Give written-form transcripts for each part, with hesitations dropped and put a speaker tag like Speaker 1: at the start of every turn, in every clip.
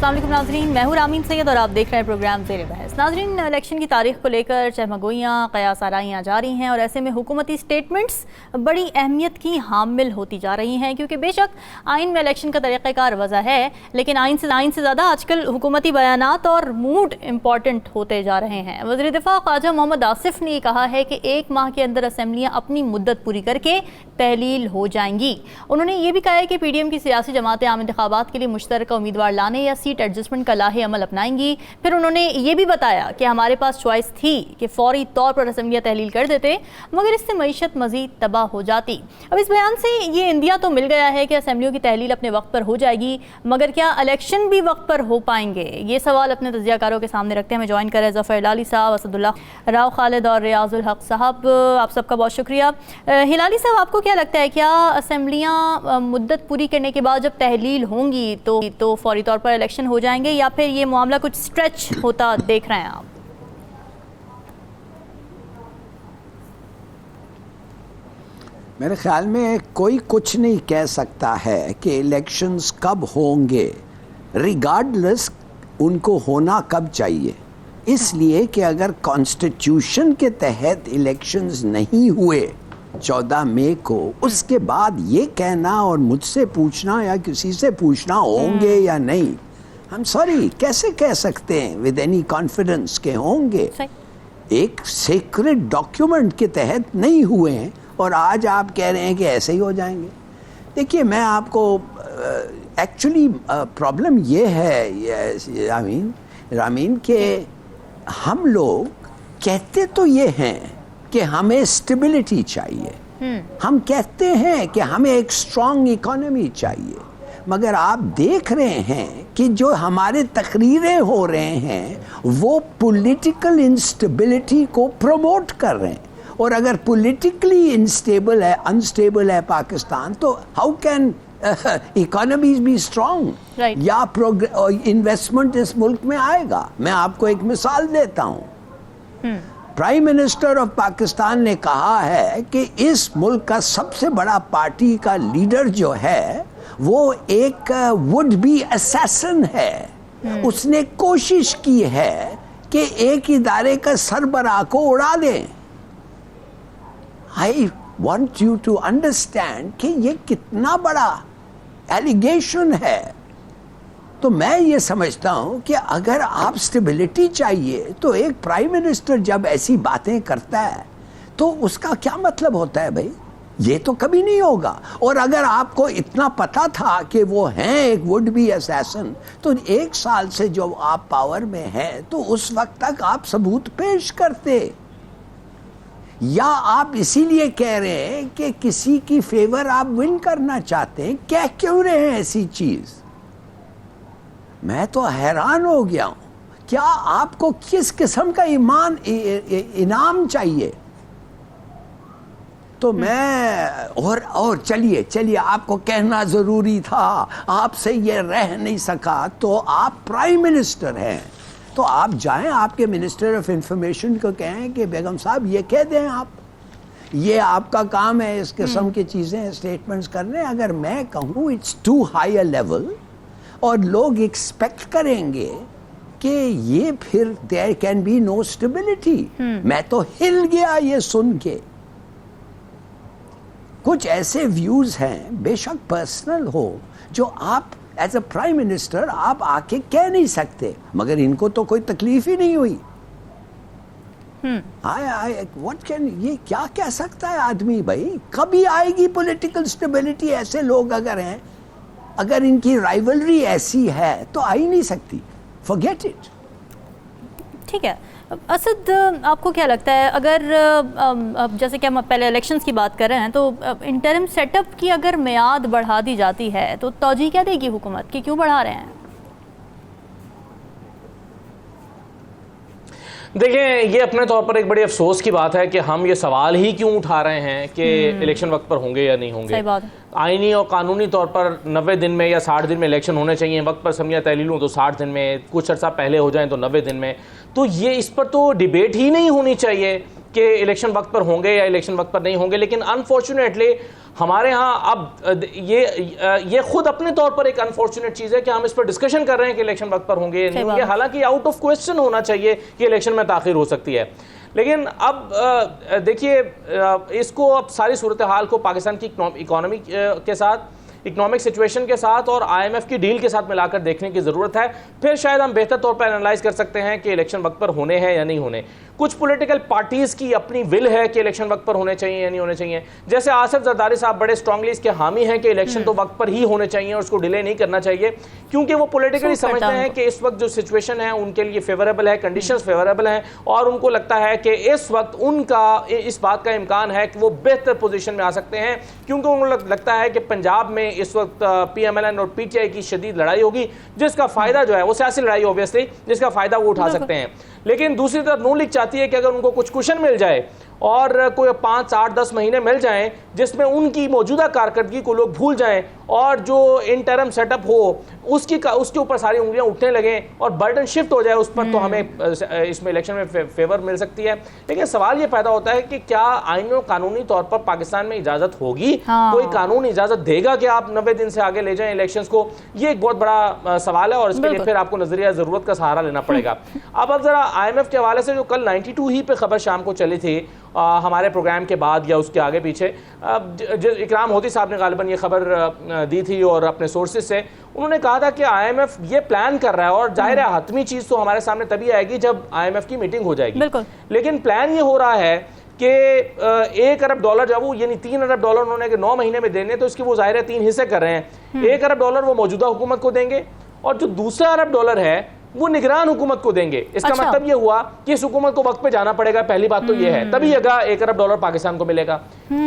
Speaker 1: अस्सलाम वालेकुम नाज़रीन, मैं हूं रामीन सैयद और आप देख रहे हैं प्रोग्राम ज़ेरे बहस। नाज़रीन, इलेक्शन की तारीख को लेकर चहमगोइयाँ कयास आराइयाँ जारी हैं और ऐसे में हुकूमती स्टेटमेंट्स बड़ी अहमियत की हामिल होती जा रही हैं, क्योंकि बेशक आइन में इलेक्शन का तरीक़ाकार वज़ा है, लेकिन आइन से ज़्यादा आजकल हुकूमती बयानात और मूड इम्पॉर्टेंट होते जा रहे हैं। वज़ीर दिफ़ा ख्वाजा मोहम्मद आसिफ ने कहा है कि 1 माह के अंदर असम्बलियाँ अपनी मुद्दत पूरी करके तहलील हो जाएंगी। उन्होंने ये भी कहा है कि PDM की सियासी जमातें आम इंतखाबात के लिए मुश्तरका उम्मीदवार लाने या सीट एडजस्टमेंट का लाहे अमल अपनाएंगी। फिर उन्होंने ये भी बताया कि हमारे पास चॉइस थी कि फौरी तौर पर असम्बलियाँ तहलील कर देते, मगर इससे मईशत मज़ीद तबाह हो जाती। अब इस बयान से ये इंदिया तो मिल गया है कि असम्बलियों की तहलील अपने वक्त पर हो जाएगी, मगर क्या इलेक्शन भी वक्त पर हो पाएंगे? ये सवाल अपने तजियाकारों के सामने रखते हैं। हमें ज्वाइन करें ज़फ़र हिलाली साहब, असदुल्ला राव खालिद और रियाजुल हक साहब। आप सबका बहुत शुक्रिया। हिलाली साहब, आपको क्या लगता है, क्या असम्बलियाँ मुद्दत पूरी करने के बाद जब तहलील होंगी तो फौरी तौर पर इलेक्शन हो जाएंगे, या फिर ये मामला कुछ स्ट्रेच होता देख रहे हैं आप?
Speaker 2: मेरे ख्याल में कोई कुछ नहीं कह सकता है कि इलेक्शंस कब होंगे, रिगार्डलेस उनको होना कब चाहिए। इसलिए कि अगर कॉन्स्टिट्यूशन के तहत इलेक्शंस नहीं हुए 14 मई को, उसके बाद ये कहना और मुझसे पूछना या किसी से पूछना होंगे या नहीं, हम सॉरी कैसे कह सकते हैं विद एनी कॉन्फिडेंस के होंगे? एक सीक्रेट डॉक्यूमेंट के तहत नहीं हुए हैं और आज आप कह रहे हैं कि ऐसे ही हो जाएंगे। देखिए, मैं आपको एक्चुअली प्रॉब्लम ये है रामीन के हम लोग कहते तो ये हैं कि हमें स्टेबिलिटी चाहिए, हम कहते हैं कि हमें एक स्ट्रॉन्ग इकोनॉमी चाहिए, मगर आप देख रहे हैं कि जो हमारे तकरीरें हो रहे हैं वो पॉलिटिकल इंस्टेबिलिटी को प्रमोट कर रहे हैं। और अगर पॉलिटिकली अनस्टेबल है पाकिस्तान, तो how can economies be strong, या इन्वेस्टमेंट इस मुल्क में आएगा? मैं आपको एक मिसाल देता हूँ। प्राइम मिनिस्टर ऑफ पाकिस्तान ने कहा है कि इस मुल्क का सबसे बड़ा पार्टी का लीडर जो है वो एक वुड बी असैसिन है। उसने कोशिश की है कि एक इदारे का सरबराह को उड़ा दें। I want you to understand कि ये कितना बड़ा एलिगेशन है। तो मैं ये समझता हूँ कि अगर आप स्टेबिलिटी चाहिए तो एक प्राइम मिनिस्टर जब ऐसी बातें करता है तो उसका क्या मतलब होता है भाई? ये तो कभी नहीं होगा। और अगर आपको इतना पता था कि वो हैं एक वुड बी असैसिन, तो 1 साल से जो आप पावर में हैं तो उस वक्त तक आप सबूत पेश करते, या आप इसीलिए कह रहे हैं कि किसी की फेवर आप विन करना चाहते हैं? कह क्यों रहे हैं ऐसी चीज? मैं तो हैरान हो गया हूं। क्या आपको किस किस्म का इनाम चाहिए? तो मैं और चलिए आपको कहना जरूरी था, आपसे ये रह नहीं सका, तो आप प्राइम मिनिस्टर हैं, तो आप जाएं आपके मिनिस्टर ऑफ इंफॉर्मेशन को कहें कि बेगम साहब ये कह दें, आप ये आपका काम है इस किस्म की चीज़ें स्टेटमेंट्स करने। अगर मैं कहूँ it's too high a level और लोग एक्सपेक्ट करेंगे कि ये फिर there can be no stability. मैं तो हिल गया ये सुन के। कुछ ऐसे व्यूज हैं, बेशक पर्सनल हो, जो आप एज अ प्राइम मिनिस्टर आप आके कह नहीं सकते, मगर इनको तो कोई तकलीफ ही नहीं हुई। व्हाट कैन, ये क्या कह सकता है आदमी भाई? कभी आएगी पॉलिटिकल स्टेबिलिटी? ऐसे लोग अगर हैं, अगर इनकी राइवलरी ऐसी है तो आ ही नहीं सकती। Forget it.
Speaker 1: ठीक है असद, आपको क्या लगता है, अगर जैसे कि हम पहले इलेक्शंस की बात कर रहे हैं, तो इंटरिम सेटअप की अगर मियाद बढ़ा दी जाती है तो तौजीह क्या देगी हुकूमत की? क्यों बढ़ा रहे हैं?
Speaker 3: देखिए, ये अपने तौर पर एक बड़ी अफसोस की बात है कि हम ये सवाल ही क्यों उठा रहे हैं कि इलेक्शन वक्त पर होंगे या नहीं होंगे।
Speaker 1: सही बात है।
Speaker 3: आईनी और कानूनी तौर पर 90 दिन में या 60 दिन में इलेक्शन होने चाहिए। वक्त पर असम्बलियाँ तहलील हों तो 60 दिन में, कुछ अर्सा पहले हो जाएं तो 90 दिन में। तो ये इस पर तो डिबेट ही नहीं होनी चाहिए। कि इलेक्शन वक्त पर होंगे या इलेक्शन वक्त पर नहीं होंगे, लेकिन अनफॉर्चुनेटली हमारे यहाँ अब ये खुद अपने तौर पर एक अनफॉर्चुनेट चीज़ है कि हम इस पर डिस्कशन कर रहे हैं कि इलेक्शन वक्त पर होंगे या नहीं होंगे, हालांकि आउट ऑफ क्वेश्चन होना चाहिए कि इलेक्शन में ताखिर हो सकती है। लेकिन अब देखिए, इसको अब सारी सूरत हाल को पाकिस्तान की इकोनॉमी के साथ, इकोनॉमिक सिचुएशन के साथ और IMF की डील के साथ मिलाकर देखने की ज़रूरत है। फिर शायद हम बेहतर तौर पर एनालाइज कर सकते हैं कि इलेक्शन वक्त पर होने हैं या नहीं होने। कुछ पॉलिटिकल पार्टीज़ की अपनी विल है कि इलेक्शन वक्त पर होने चाहिए या नहीं होने चाहिए। जैसे आसिफ जरदारी साहब बड़े स्ट्रांगली इसके हामी हैं कि इलेक्शन तो वक्त पर ही होने चाहिए और उसको डिले नहीं करना चाहिए, क्योंकि वो पॉलिटिकली समझते हैं कि इस वक्त जो सिचुएशन है उनके लिए फेवरेबल है, कंडीशंस फेवरेबल हैं, और उनको लगता है कि इस वक्त उनका इस बात का इम्कान है कि वो बेहतर पोजीशन में आ सकते हैं, क्योंकि उनको लगता है कि पंजाब में इस वक्त PMLN और PTI की शदीद लड़ाई होगी, जिसका फायदा जो है वो सियासी लड़ाई ऑब्वियसली, जिसका फायदा वो उठा सकते हैं। लेकिन दूसरी तरफ नून लीग चाहती है कि अगर उनको कुछ कुशन मिल जाए और कोई 5, 8, 10 महीने मिल जाएं जिसमें उनकी मौजूदा कारकर्दगी को लोग भूल जाएं और जो इंटरम सेटअप हो उसके ऊपर सारी उंगलियां उठने लगें और बर्डन शिफ्ट हो जाए उस पर, तो हमें इसमें इलेक्शन में फेवर मिल सकती है। लेकिन सवाल ये पैदा होता है कि क्या आईनी और कानूनी तौर पर पाकिस्तान में इजाज़त होगी? कोई कानून इजाज़त देगा कि आप 90 दिन से आगे ले जाएं इलेक्शंस को? ये एक बहुत बड़ा सवाल है और इसके लिए फिर आपको नजरिया ज़रूरत का सहारा लेना पड़ेगा। अब ज़रा IMF के हवाले से जो कल 92 ही पे खबर शाम को चली थी हमारे प्रोग्राम के बाद या उसके आगे पीछे, इकराम होती साहब ने गालिबन ये खबर दी थी और अपने सोर्सेज से उन्होंने कहा था कि IMF ये प्लान कर रहा है, और जाहिर है हतमी चीज़ तो हमारे सामने तभी आएगी जब IMF की मीटिंग हो जाएगी। लेकिन प्लान ये हो रहा है कि $1 अरब जब वो, यानी $3 अरब उन्होंने 9 महीने में देने, तो इसके वो जाहिर है 3 हिस्से कर रहे हैं। $1 अरब वो मौजूदा हुकूमत को देंगे और जो दूसरा $1 अरब है वो निगरान हुकूमत को देंगे। इसका मतलब ये हुआ कि इस हुकूमत को वक्त पे जाना पड़ेगा, पहली बात तो ये है, तभी $1 अरब पाकिस्तान को मिलेगा।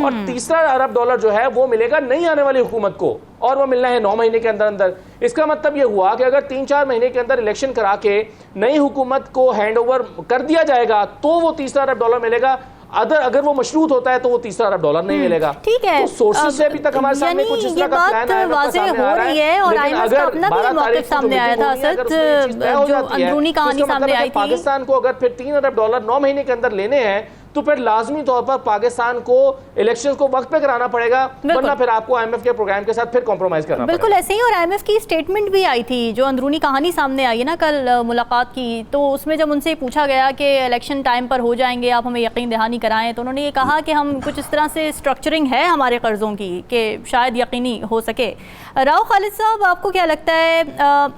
Speaker 3: और तीसरा $1 जो है वो मिलेगा नहीं आने वाली हुकूमत को, और वो मिलना है 9 महीने के अंदर अंदर। इसका मतलब ये हुआ कि अगर 3-4 महीने के अंदर इलेक्शन करा के नई हुकूमत को हैंड ओवर कर दिया जाएगा तो वो $3 अरब मिलेगा। अगर वो मशरूत होता है तो वो $3 अरब नहीं मिलेगा।
Speaker 1: ठीक है,
Speaker 3: तो सोर्सेज से अभी तक हमारे सामने कुछ इस तरह का प्लान है,
Speaker 1: वाज़ेह हो रही है, और IMF का अपना भी मौक़िफ़ सामने आया था, जो अंदरूनी कहानी सामने आई थी।
Speaker 3: पाकिस्तान को अगर फिर $3 अरब 9 महीने के अंदर लेने हैं तो फिर लाजमी तौर पर पाकिस्तान को इलेक्शंस को वक्त पे कराना पड़ेगा, वरना फिर आपको IMF के प्रोग्राम के साथ फिर कॉम्प्रोमाइज करना पड़ेगा।
Speaker 1: बिल्कुल ऐसे ही। और IMF की स्टेटमेंट भी आई थी, जो अंदरूनी कहानी सामने आई है ना कल मुलाकात की, तो उसमें जब उनसे पूछा गया कि इलेक्शन टाइम पर हो जाएंगे, आप हमें यकीन दहानी कराएं, तो उन्होंने ये कहा कि हम कुछ इस तरह से स्ट्रक्चरिंग है हमारे कर्ज़ों की कि शायद यकीनी हो सके। राव खालिद साहब, आपको क्या लगता है,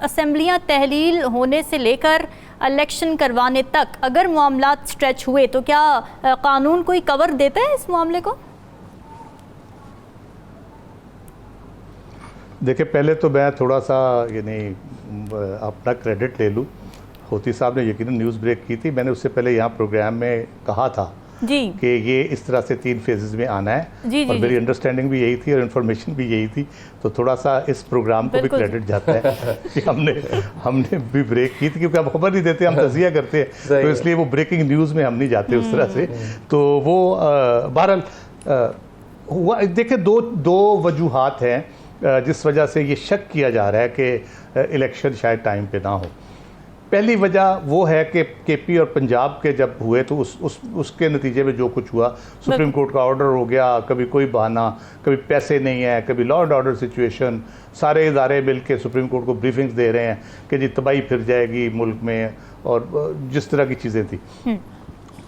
Speaker 1: असेंबलियाँ तहलील होने से लेकर इलेक्शन करवाने तक अगर मामलात स्ट्रेच हुए तो क्या कानून कोई कवर देता है इस मामले को?
Speaker 4: देखिए, पहले तो मैं थोड़ा सा यानी अपना क्रेडिट ले लूँ। होती साहब ने यकीनन न्यूज़ ब्रेक की थी, मैंने उससे पहले यहाँ प्रोग्राम में कहा था
Speaker 1: जी
Speaker 4: कि ये इस तरह से 3 फेजेस में आना है, और मेरी अंडरस्टैंडिंग भी यही थी और इन्फॉर्मेशन भी यही थी। तो थोड़ा सा इस प्रोग्राम को भी क्रेडिट जाता है कि हमने भी ब्रेक की थी, क्योंकि हम खबर नहीं देते, हम तजिया करते हैं, तो इसलिए वो ब्रेकिंग न्यूज़ में हम नहीं जाते उस तरह से। तो वो बहरहाल हुआ। देखिए, दो वजूहात हैं जिस वजह से ये शक किया जा रहा है कि इलेक्शन शायद टाइम पे ना हो। पहली वजह वो है कि KP और पंजाब के जब हुए तो उसके नतीजे में जो कुछ हुआ, सुप्रीम कोर्ट का ऑर्डर हो गया, कभी कोई बहाना, कभी पैसे नहीं है, कभी लॉ एंड ऑर्डर सिचुएशन, सारे इदारे मिल के सुप्रीम कोर्ट को ब्रीफिंग्स दे रहे हैं कि जी तबाही फिर जाएगी मुल्क में, और जिस तरह की चीज़ें थी।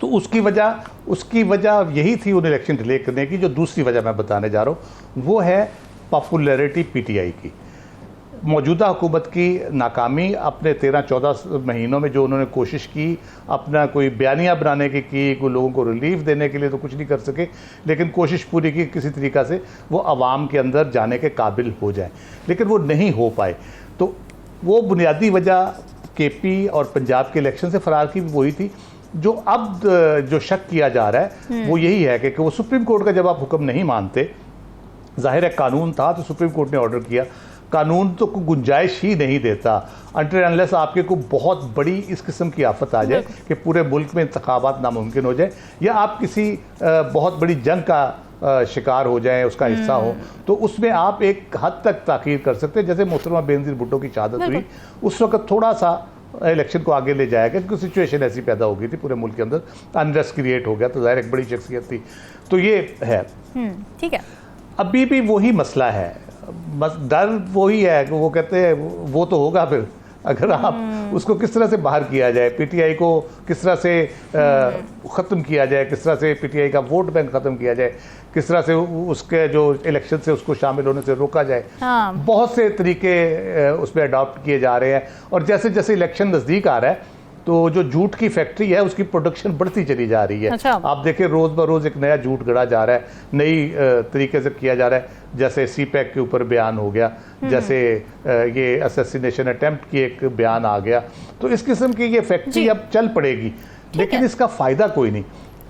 Speaker 4: तो उसकी वजह यही थी उन इलेक्शन डिले करने की। जो दूसरी वजह मैं बताने जा रहा हूँ वो है पॉपुलैरिटी PTI की। मौजूदा हुकूमत की नाकामी, अपने 13-14 महीनों में जो उन्होंने कोशिश की, अपना कोई बयानिया बनाने की कोई लोगों को रिलीफ देने के लिए तो कुछ नहीं कर सके, लेकिन कोशिश पूरी की किसी तरीक़ा से वो आवाम के अंदर जाने के काबिल हो जाए, लेकिन वो नहीं हो पाए। तो वो बुनियादी वजह KP और पंजाब के इलेक्शन से फ़रार की वही थी। जो अब जो शक किया जा रहा है वो यही है कि वो सुप्रीम कोर्ट का जब आप हुक्म नहीं मानते, जाहिर है कानून था तो सुप्रीम कोर्ट ने ऑर्डर किया, कानून तो कोई गुंजाइश ही नहीं देता अनटिल अनलेस आपके को बहुत बड़ी इस किस्म की आफत आ जाए कि पूरे मुल्क में इंतखाबात नामुमकिन हो जाए, या आप किसी बहुत बड़ी जंग का शिकार हो जाए, उसका हिस्सा हो, तो उसमें आप एक हद तक ताख़ीर कर सकते हैं। जैसे मोहतरमा बेनज़ीर भुट्टो की शहादत हुई, उस वक्त थोड़ा सा इलेक्शन को आगे ले जाएगा, क्योंकि सिचुएशन ऐसी पैदा हो गई थी पूरे मुल्क के अंदर, अनरेस्ट क्रिएट हो गया, तो ज़ाहिर एक बड़ी शख्सियत थी। तो ये है,
Speaker 1: ठीक है,
Speaker 4: अभी भी वही मसला है, डर वही है कि वो कहते हैं वो तो होगा फिर, अगर आप उसको किस तरह से बाहर किया जाए, पीटीआई को किस तरह से ख़त्म किया जाए, किस तरह से पीटीआई का वोट बैंक ख़त्म किया जाए, किस तरह से उसके जो इलेक्शन से उसको शामिल होने से रोका जाए। बहुत से तरीके उसमें अडॉप्ट किए जा रहे हैं, और जैसे जैसे इलेक्शन नज़दीक आ रहा है तो जो जूट की फैक्ट्री है उसकी प्रोडक्शन बढ़ती चली जा रही है।
Speaker 1: अच्छा।
Speaker 4: आप देखें रोज़ ब रोज़ एक नया जूट गढ़ा जा रहा है, नई तरीके से किया जा रहा है, जैसे सीपैक के ऊपर बयान हो गया, जैसे ये असैसिनेशन अटेम्प्ट की एक बयान आ गया। तो इस किस्म की ये फैक्ट्री अब चल पड़ेगी, लेकिन इसका फ़ायदा कोई नहीं।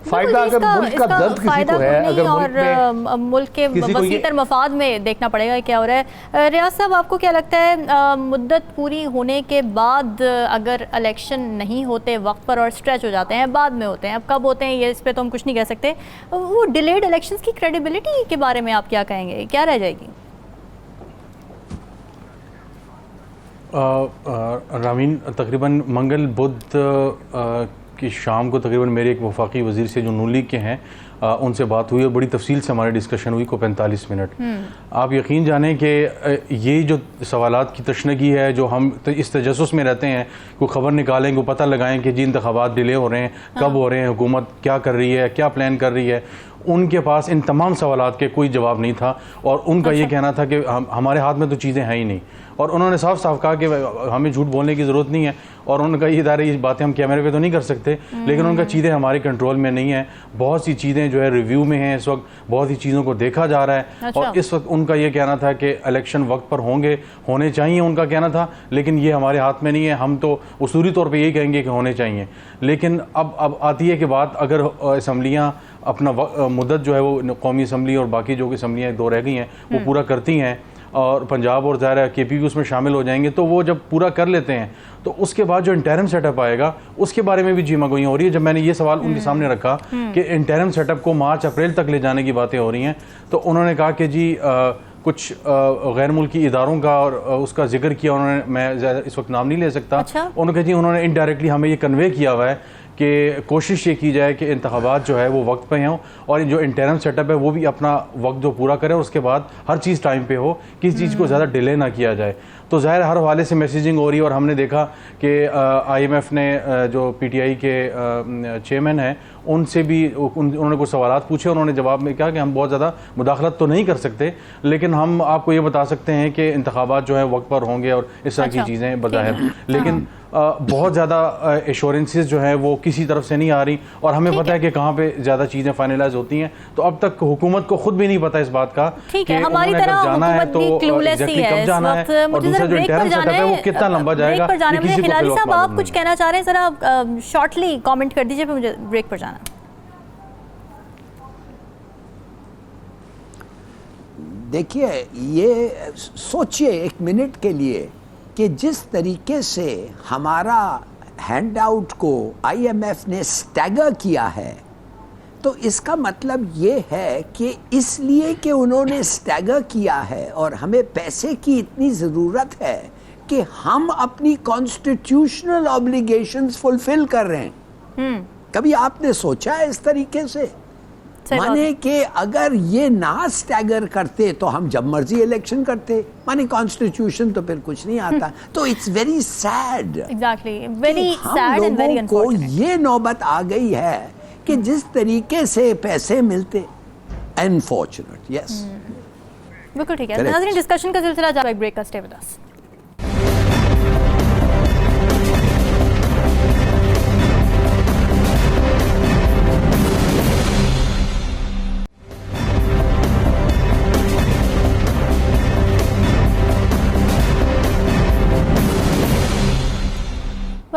Speaker 4: फायदा अगर मुल्क का दर्द किसी को है, अगर
Speaker 1: मुल्क के वसीतर मफाद में देखना पड़ेगा क्या हो रहा है। रियाज साहब, आपको क्या लगता है मुद्दत पूरी होने के बाद अगर इलेक्शन नहीं होते वक्त पर और स्ट्रेच हो जाते हैं, बाद में होते हैं, अब कब होते हैं ये इस पे तो हम कुछ नहीं कह सकते, वो डिलेड इलेक्शंस की क्रेडिबिलिटी के बारे में आप क्या कहेंगे, क्या रह जाएगी?
Speaker 5: रामीन, तकरीबन मंगल बुध कि शाम को तकरीबन मेरे एक वफाकी वज़ीर से जो नून लीग के हैं उनसे बात हुई और बड़ी तफसील से हमारी डिस्कशन हुई को 45 मिनट। आप यकीन जानें कि ये जो सवालात की तशनगी है, जो हम इस तजस्सुस में रहते हैं, कोई ख़बर निकालें, को पता लगाएं कि जी इंतखाबात डिले हो रहे हैं, कब हो रहे हैं, हुकूमत क्या कर रही है, क्या प्लान कर रही है, उनके पास इन तमाम सवालात के कोई जवाब नहीं था। और उनका ये कहना था कि हमारे हाथ में तो चीज़ें हैं ही नहीं, और उन्होंने साफ साफ कहा कि हमें झूठ बोलने की ज़रूरत नहीं है, और उनका ये इदारे ये बातें हम कैमरे पे तो नहीं कर सकते, लेकिन उनका चीज़ें हमारे कंट्रोल में नहीं है। बहुत सी चीज़ें जो है रिव्यू में हैं इस वक्त, बहुत सी चीज़ों को देखा जा रहा है। अच्छा। और इस वक्त उनका ये कहना था कि इलेक्शन वक्त पर होने चाहिए, उनका कहना था, लेकिन ये हमारे हाथ में नहीं है। हम तो उसूली तौर पर यही कहेंगे कि होने चाहिए, लेकिन अब आती है कि बात, अगर असम्बलियाँ अपना मुद्दत जो है वो कौमी असम्बली और बाकी जो असम्बलियाँ 2 रह गई हैं वो पूरा करती हैं, और पंजाब और ज़ाहिर है KPP उसमें शामिल हो जाएंगे, तो वो जब पूरा कर लेते हैं तो उसके बाद जो इंटरिम सेटअप आएगा उसके बारे में भी जीमागोइयाँ हो रही है। जब मैंने ये सवाल उनके सामने रखा कि इंटरिम सेटअप को मार्च अप्रैल तक ले जाने की बातें हो रही हैं, तो उन्होंने कहा कि जी कुछ गैर मुल्की इदारों का और उसका जिक्र किया उन्होंने, मैं इस वक्त नाम नहीं ले सकता।
Speaker 1: अच्छा?
Speaker 5: उन्होंने कहा जी उन्होंने इनडायरेक्टली हमें ये कन्वे किया हुआ है कि कोशिश ये की जाए कि इंतखाबात जो है वो वक्त पे हों, और जो इंटरिम सेटअप है वो भी अपना वक्त जो पूरा करे, और उसके बाद हर चीज़ टाइम पे हो, किसी चीज़ को ज़्यादा डिले ना किया जाए। तो ज़ाहिर हर हवाले से मैसेजिंग हो रही है, और हमने देखा कि IMF ने जो PTI के चेयरमैन हैं उनसे भी उन्होंने कुछ सवाल पूछे, उन्होंने जवाब में कहा कि हम बहुत ज़्यादा मुदाखलत तो नहीं कर सकते, लेकिन हम आपको ये बता सकते हैं कि इंतखाबात जो है वक्त पर होंगे और इस तरह की चीज़ें बज़ाहिर, लेकिन बहुत ज़्यादा एश्योरेंसेस जो है वो किसी तरफ से नहीं आ रही, और हमें पता है कि कहाँ पे ज़्यादा चीज़ें फाइनलाइज होती हैं। तो अब तक हुकूमत को खुद भी नहीं पता इस बात का कि
Speaker 1: हमारी तरह
Speaker 5: जाना है तो कब जाना है, और दूसरा जो इंटरिम सेटअप है वो कितना लंबा जाएगा।
Speaker 1: हिलाली साहब, आप कुछ कहना चाह रहे हैं, ज़रा शॉर्टली कमेंट कर दीजिए, फिर मुझे ब्रेक पर जाना।
Speaker 2: देखिए, ये सोचिए एक मिनट के लिए कि जिस तरीके से हमारा हैंडआउट को IMF ने स्टैगर किया है, तो इसका मतलब ये है कि इसलिए कि उन्होंने स्टैगर किया है और हमें पैसे की इतनी ज़रूरत है कि हम अपनी कॉन्स्टिट्यूशनल ऑब्लिगेशंस फुलफिल कर रहे हैं। कभी आपने सोचा है इस तरीके से? माने कि अगर ये ना स्टैगर करते तो हम जब मर्जी इलेक्शन करते, माने कॉन्स्टिट्यूशन तो फिर कुछ नहीं आता। तो it's very sad,
Speaker 1: exactly, very sad and very unfortunate
Speaker 2: को ये नौबत आ गई है कि जिस तरीके से पैसे मिलते, अनफॉर्चुनेट। यस,
Speaker 1: बिल्कुल ठीक है। नाज़रीन, डिस्कशन का सिलसिला जारी, ब्रेक का, stay with us.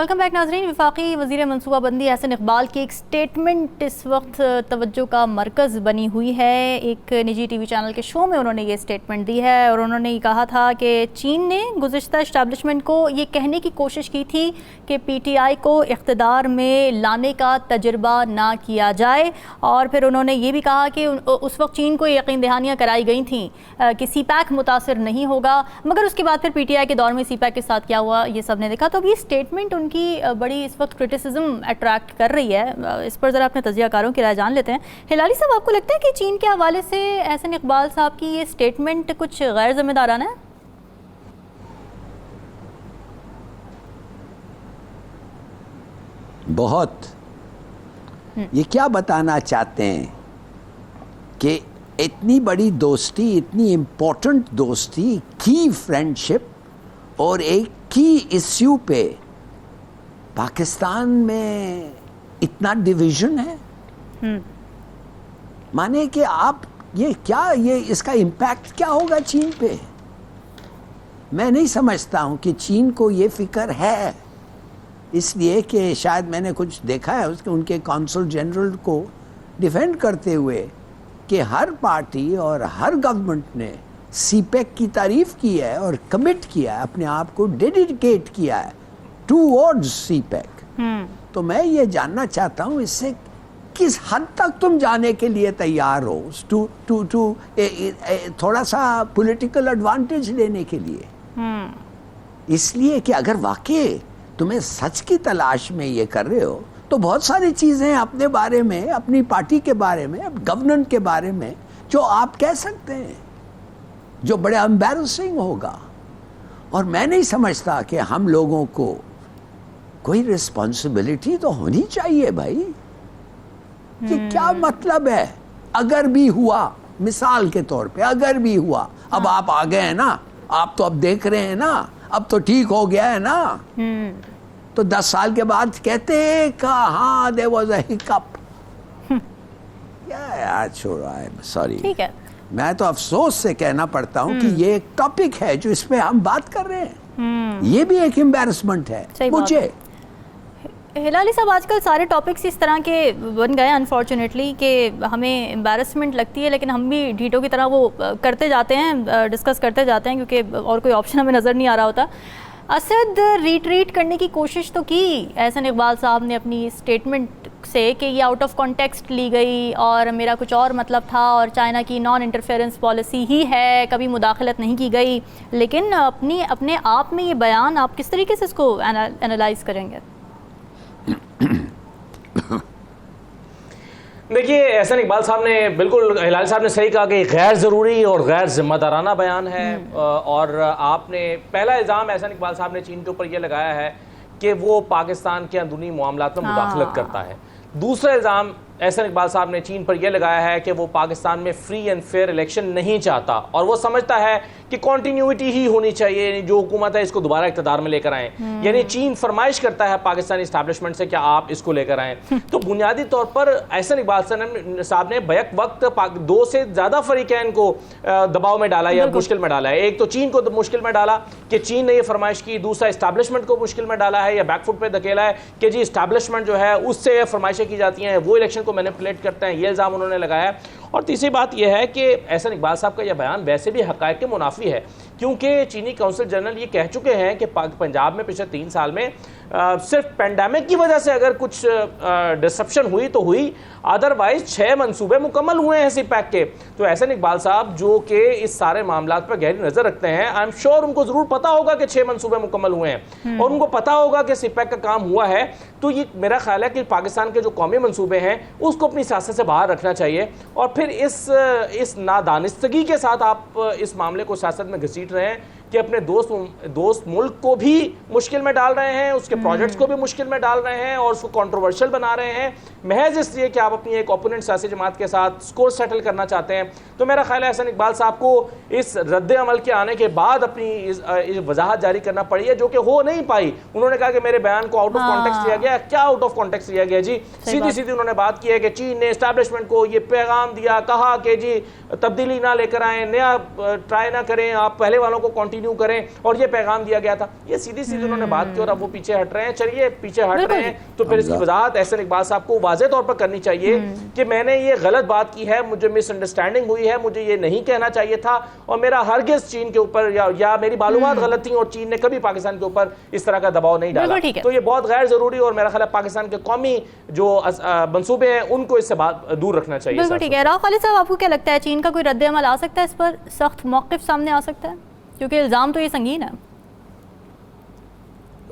Speaker 1: Welcome back नाज़रीन। वफाकी वज़ीर मनसूबाबंदी एहसन इकबाल की एक स्टेटमेंट इस वक्त तवज्जो का मरकज़ बनी हुई है। एक निजी टीवी चैनल के शो में उन्होंने ये स्टेटमेंट दी है और उन्होंने ये कहा था कि चीन ने गुज़िश्ता इस्टेब्लिशमेंट को ये कहने की कोशिश की थी कि PTI को इक़्तिदार में लाने का तजुर्बा ना किया जाए, और फिर उन्होंने ये भी कहा कि उस वक्त चीन को यकीन दहानियाँ कराई गई थी कि CPEC मुतासर नहीं होगा, मगर उसके बाद फिर PTI के दौर में CPEC के साथ क्या हुआ ये सब ने देखा। तो अब ये स्टेटमेंट उनकी बड़ी इस वक्त क्रिटिसिज्म अट्रैक्ट कर रही है। इस पर ज़रा अपने तजियाकारों की राय जान लेते हैं। हिलाली साहब, आपको लगता है कि चीन के हवाले से एहसन इकबाल साहब की ये स्टेटमेंट कुछ गैर जिम्मेदाराना है?
Speaker 2: बहुत। ये क्या बताना चाहते हैं कि इतनी बड़ी दोस्ती, इतनी इम्पोर्टेंट दोस्ती, की फ्रेंडशिप और एक की इश्यू पे पाकिस्तान में इतना डिवीजन है। माने कि आप ये क्या, ये इसका इम्पैक्ट क्या होगा चीन पे? मैं नहीं समझता हूं कि चीन को ये फिक्र है, इसलिए कि शायद मैंने कुछ देखा है उसके उनके कौंसल जनरल को डिफेंड करते हुए कि हर पार्टी और हर गवर्नमेंट ने CPEC की तारीफ की है और कमिट किया है, अपने आप को डेडिकेट किया है टूवर्ड्स CPEC। तो मैं ये जानना चाहता हूँ इससे किस हद तक तुम जाने के लिए तैयार हो, थोड़ा सा पॉलिटिकल एडवांटेज लेने के लिए। इसलिए कि अगर वाकई तुम्हें सच की तलाश में ये कर रहे हो तो बहुत सारी चीजें अपने बारे में, अपनी पार्टी के बारे में, गवर्नेंस के बारे में जो आप कह सकते हैं, जो बड़े एम्बैरसिंग होगा। और मैं नहीं समझता कि हम लोगों को कोई रिस्पॉन्सिबिलिटी तो होनी चाहिए भाई। कि क्या मतलब है अगर भी हुआ, मिसाल के तौर पे अगर भी हुआ, अब आप आ गए हैं ना, आप तो अब देख रहे हैं ना, अब तो ठीक हो गया है ना, तो 10 साल के बाद कहते हैं कि हाँ देयर वाज अ हिकअप। यार छोड़ो, सॉरी, ठीक है। मैं तो अफसोस से कहना पड़ता हूँ कि ये एक टॉपिक है जो इसमें हम बात कर रहे हैं, ये भी एक एम्बैरसमेंट है मुझे।
Speaker 1: हिलाली साहब, आजकल सारे टॉपिक्स इस तरह के बन गए अनफॉर्चुनेटली कि हमें एम्बैरसमेंट लगती है, लेकिन हम भी ढीठों की तरह वो करते जाते हैं, डिस्कस करते जाते हैं, क्योंकि और कोई ऑप्शन हमें नज़र नहीं आ रहा होता। असद रिट्रीट करने की कोशिश तो की एहसन इकबाल साहब ने अपनी स्टेटमेंट से कि ये आउट ऑफ कॉन्टेक्स्ट ली गई और मेरा कुछ और मतलब था और चाइना की नॉन इंटरफेरेंस पॉलिसी ही है, कभी मुदाखलत नहीं की गई। लेकिन अपने आप में ये बयान आप किस तरीके से इसको एनालाइज करेंगे?
Speaker 3: देखिए, एहसन इकबाल साहब ने बिल्कुल, हिलाल साहब ने सही कहा कि गैर ज़रूरी और गैर जिम्मेदाराना बयान है। और आपने पहला इल्ज़ाम एहसन इकबाल साहब ने चीन के ऊपर यह लगाया है कि वो पाकिस्तान के अंदरूनी मामलात में मुदाखलत करता है। दूसरा इल्ज़ाम एहसन इकबाल साहब ने चीन पर यह लगाया है कि वो पाकिस्तान में फ्री एंड फेयर इलेक्शन नहीं चाहता और वो समझता है कि कॉन्टीन्यूटी ही होनी चाहिए, जो हुकूमत है इसको दोबारा इक़्तिदार में लेकर आएँ। यानी चीन फरमाइश करता है पाकिस्तानी इस्टेब्लिशमेंट से, क्या आप इसको लेकर आएँ। तो बुनियादी तौर पर एहसन इकबाल साहब ने बैक वक्त 2 से ज़्यादा फरीकैन को दबाव में डाला या मुश्किल में डाला है। एक तो चीन को मुश्किल में डाला कि चीन ने यह फरमाइश की, दूसरा इस्टेब्लिशमेंट को मुश्किल में डाला है या बैकफुट पर धकेला है कि जी इस्टेब्लिशमेंट जो है उससे फरमाइशें की जाती हैं, वो इलेक्शन को मैनिपुलेट करते हैं, ये इल्ज़ाम उन्होंने लगाया। और तीसरी बात यह है कि एहसन इकबाल साहब का यह बयान वैसे भी हक़ाइक़ के मुनाफी है, क्योंकि चीनी काउंसिल जनरल ये कह चुके हैं कि पंजाब में पिछले 3 साल में सिर्फ पेंडेमिक की वजह से अगर कुछ डिसरप्शन हुई तो हुई, अदरवाइज 6 मंसूबे मुकम्मल हुए हैं CPEC के। तो एहसन इकबाल साहब जो कि इस सारे मामलात पर गहरी नज़र रखते हैं, आई एम श्योर उनको ज़रूर पता होगा कि 6 मंसूबे मुकम्मल हुए हैं और उनको पता होगा कि CPEC का काम हुआ है। तो ये मेरा ख्याल है कि पाकिस्तान के जो कौमी मंसूबे हैं उसको अपनी सियासत से बाहर रखना चाहिए। और फिर इस नादानिस्तगी के साथ आप इस मामले को सियासत में घसीट रहे हैं कि अपने दोस्त मुल्क को भी मुश्किल में डाल रहे हैं, उसके प्रोजेक्ट्स को भी मुश्किल में डाल रहे हैं और उसको कंट्रोवर्शियल बना रहे हैं, महज इसलिए कि आप अपनी एक ओपोनेंट सियासी जमात के साथ स्कोर सेटल करना चाहते हैं। तो मेरा ख्याल है एहसन इकबाल साहब को इस रद्द अमल के आने के बाद अपनी इस वजाहत जारी करना पड़ी है, जो कि हो नहीं पाई। उन्होंने कहा कि मेरे बयान को आउट ऑफ कॉन्टेक्स्ट लिया गया। क्या आउट ऑफ कॉन्टेक्स्ट लिया गया जी? सीधी उन्होंने बात की है कि चीन ने एस्टैब्लिशमेंट को ये पैगाम दिया दिया, कहा कि जी तब्दीली ना लेकर आए, नया ट्राई ना करें, आप पहले वालों को कंटिन्यू करें, और ये पैगाम दिया गया था। ये सीधी सीधी उन्होंने बात की और अब वो पीछे हट रहे हैं। चलिए पीछे हट रहे हैं तो फिर इसकी वजाहत एहसन इकबाल साहब को वाज़ेह तौर पर करनी चाहिए कि मैंने ये गलत बात की है, मुझे मिसअंडरस्टैंडिंग हुई है, मुझे ये नहीं कहना चाहिए था, और मेरा हरगिज़ चीन के ऊपर या मेरी मालूमात गलत थी, और चीन ने कभी पाकिस्तान के ऊपर इस तरह का दबाव नहीं डाला। तो ये बहुत गैर जरूरी, और मेरा ख्याल है पाकिस्तान के कौमी जो मंसूबे हैं उनको इससे दूर रखना चाहिए।
Speaker 1: बिल्कुल ठीक है। राव खालिद साहब, आपको क्या लगता है चीन का कोई रद्द-ए-अमल आ सकता है, इस पर सख्त मौक़िफ़ सामने आ सकता है, क्योंकि इल्ज़ाम तो ये संगीन है?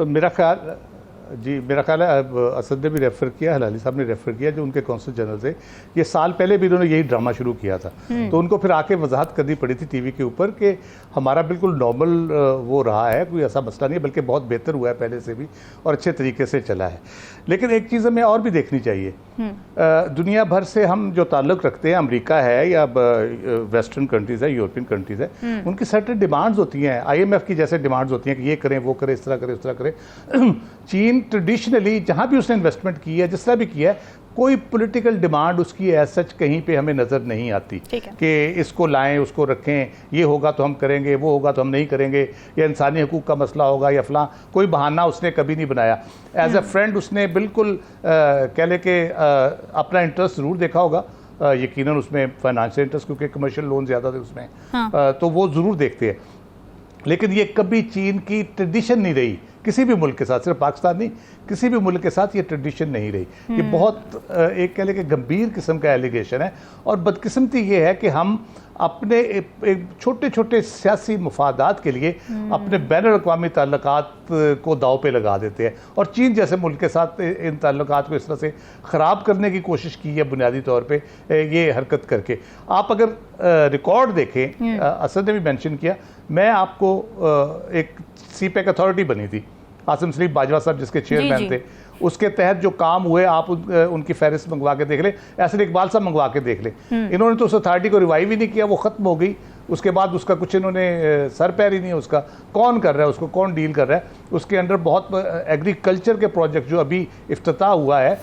Speaker 4: मेरा ख्याल है असद ने भी रेफ़र किया, हलाली साहब ने रेफ़र किया, जो उनके कौंसल जनरल थे, ये साल पहले भी इन्होंने यही ड्रामा शुरू किया था। तो उनको फिर आके वजाहत करनी पड़ी थी टीवी के ऊपर कि हमारा बिल्कुल नॉर्मल वो रहा है, कोई ऐसा मसला नहीं है, बल्कि बहुत बेहतर हुआ है पहले से भी और अच्छे तरीके से चला है। लेकिन एक चीज़ हमें और भी देखनी चाहिए, दुनिया भर से हम जो ताल्लुक़ रखते हैं, अमेरिका है या वेस्टर्न कंट्रीज़ है, यूरोपियन कंट्रीज़ है, उनकी सर्टेन डिमांड्स होती हैं, IMF की जैसे डिमांड्स होती हैं कि ये करें, वो करें, इस तरह करें, उस तरह करें। चीन ट्रेडिशनली जहाँ भी उसने इन्वेस्टमेंट की है, जिस तरह भी किया है, कोई पॉलिटिकल डिमांड उसकी एज सच कहीं पे हमें नज़र नहीं आती कि इसको लाएं, उसको रखें, ये होगा तो हम करेंगे, वो होगा तो हम नहीं करेंगे, या इंसानी हकूक़ का मसला होगा या फलां, कोई बहाना उसने कभी नहीं बनाया। एज ए फ्रेंड उसने बिल्कुल कह ले कि अपना इंटरेस्ट ज़रूर देखा होगा, यकीनन उसमें फाइनेंशियल इंटरेस्ट, क्योंकि कमर्शियल लोन ज़्यादा थे उसमें, तो वो ज़रूर देखते हैं। लेकिन ये कभी चीन की ट्रेडिशन नहीं रही किसी भी मुल्क के साथ, सिर्फ पाकिस्तान नहीं, किसी भी मुल्क के साथ ये ट्रेडिशन नहीं रही। ये बहुत एक कह लें कि गंभीर किस्म का एलिगेशन है, और बदकिस्मती ये है कि हम अपने एक छोटे छोटे सियासी मुफादात के लिए अपने बैनुल अक़वामी ताल्लुकात को दाव पे लगा देते हैं, और चीन जैसे मुल्क के साथ इन ताल्लुकात को इस तरह से ख़राब करने की कोशिश की है बुनियादी तौर पे ये हरकत करके। आप अगर रिकॉर्ड देखें, असद ने भी मेंशन किया, मैं आपको एक CPEC अथॉरिटी बनी थी, आसिम सलीम बाजवा साहब जिसके चेयरमैन थे, उसके तहत जो काम हुए आप उनकी फहरिस्त मंगवा के देख लें, एहसन इकबाल साहब मंगवा के देख लें। इन्होंने तो उस अथॉरिटी को रिवाइव ही नहीं किया, वो ख़त्म हो गई। उसके बाद उसका कुछ इन्होंने सर पैर ही नहीं, उसका कौन कर रहा है, उसको कौन डील कर रहा है। उसके अंडर बहुत एग्रीकल्चर के प्रोजेक्ट जो अभी इफ्तिताह हुआ है,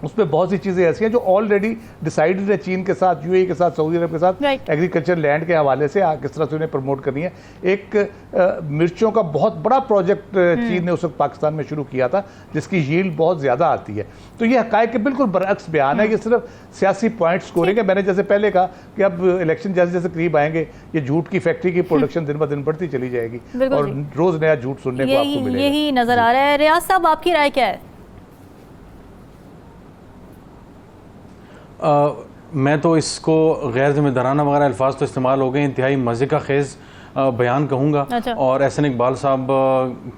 Speaker 4: उसमें बहुत सी चीज़ें ऐसी हैं जो ऑलरेडी डिसाइडेड है चीन के साथ, UAE के साथ, सऊदी अरब के साथ, एग्रीकल्चर लैंड के हवाले से किस तरह से उन्हें प्रमोट करनी है। एक मिर्चों का बहुत बड़ा प्रोजेक्ट चीन ने उस वक्त पाकिस्तान में शुरू किया था, जिसकी यील्ड बहुत ज़्यादा आती है। तो ये हक़ाइक़ के बिल्कुल बरअक्स बयान है, ये सिर्फ सियासी पॉइंट स्कोरिंग है। मैंने जैसे पहले कहा कि अब इलेक्शन जैसे जैसे करीब आएंगे, ये झूठ की फैक्ट्री की प्रोडक्शन दिन ब दिन बढ़ती चली जाएगी, और रोज़ नया झूठ सुनने को आपको मिलेगा।
Speaker 1: यही नज़र आ रहा है। रियाज साहब, आपकी राय क्या है?
Speaker 5: मैं तो इसको गैर ज़िम्मेदाराना वगैरह अल्फाज तो इस्तेमाल हो गए, इंतहाई मज़े का खेज़ बयान कहूँगा। और एहसन इकबाल साहब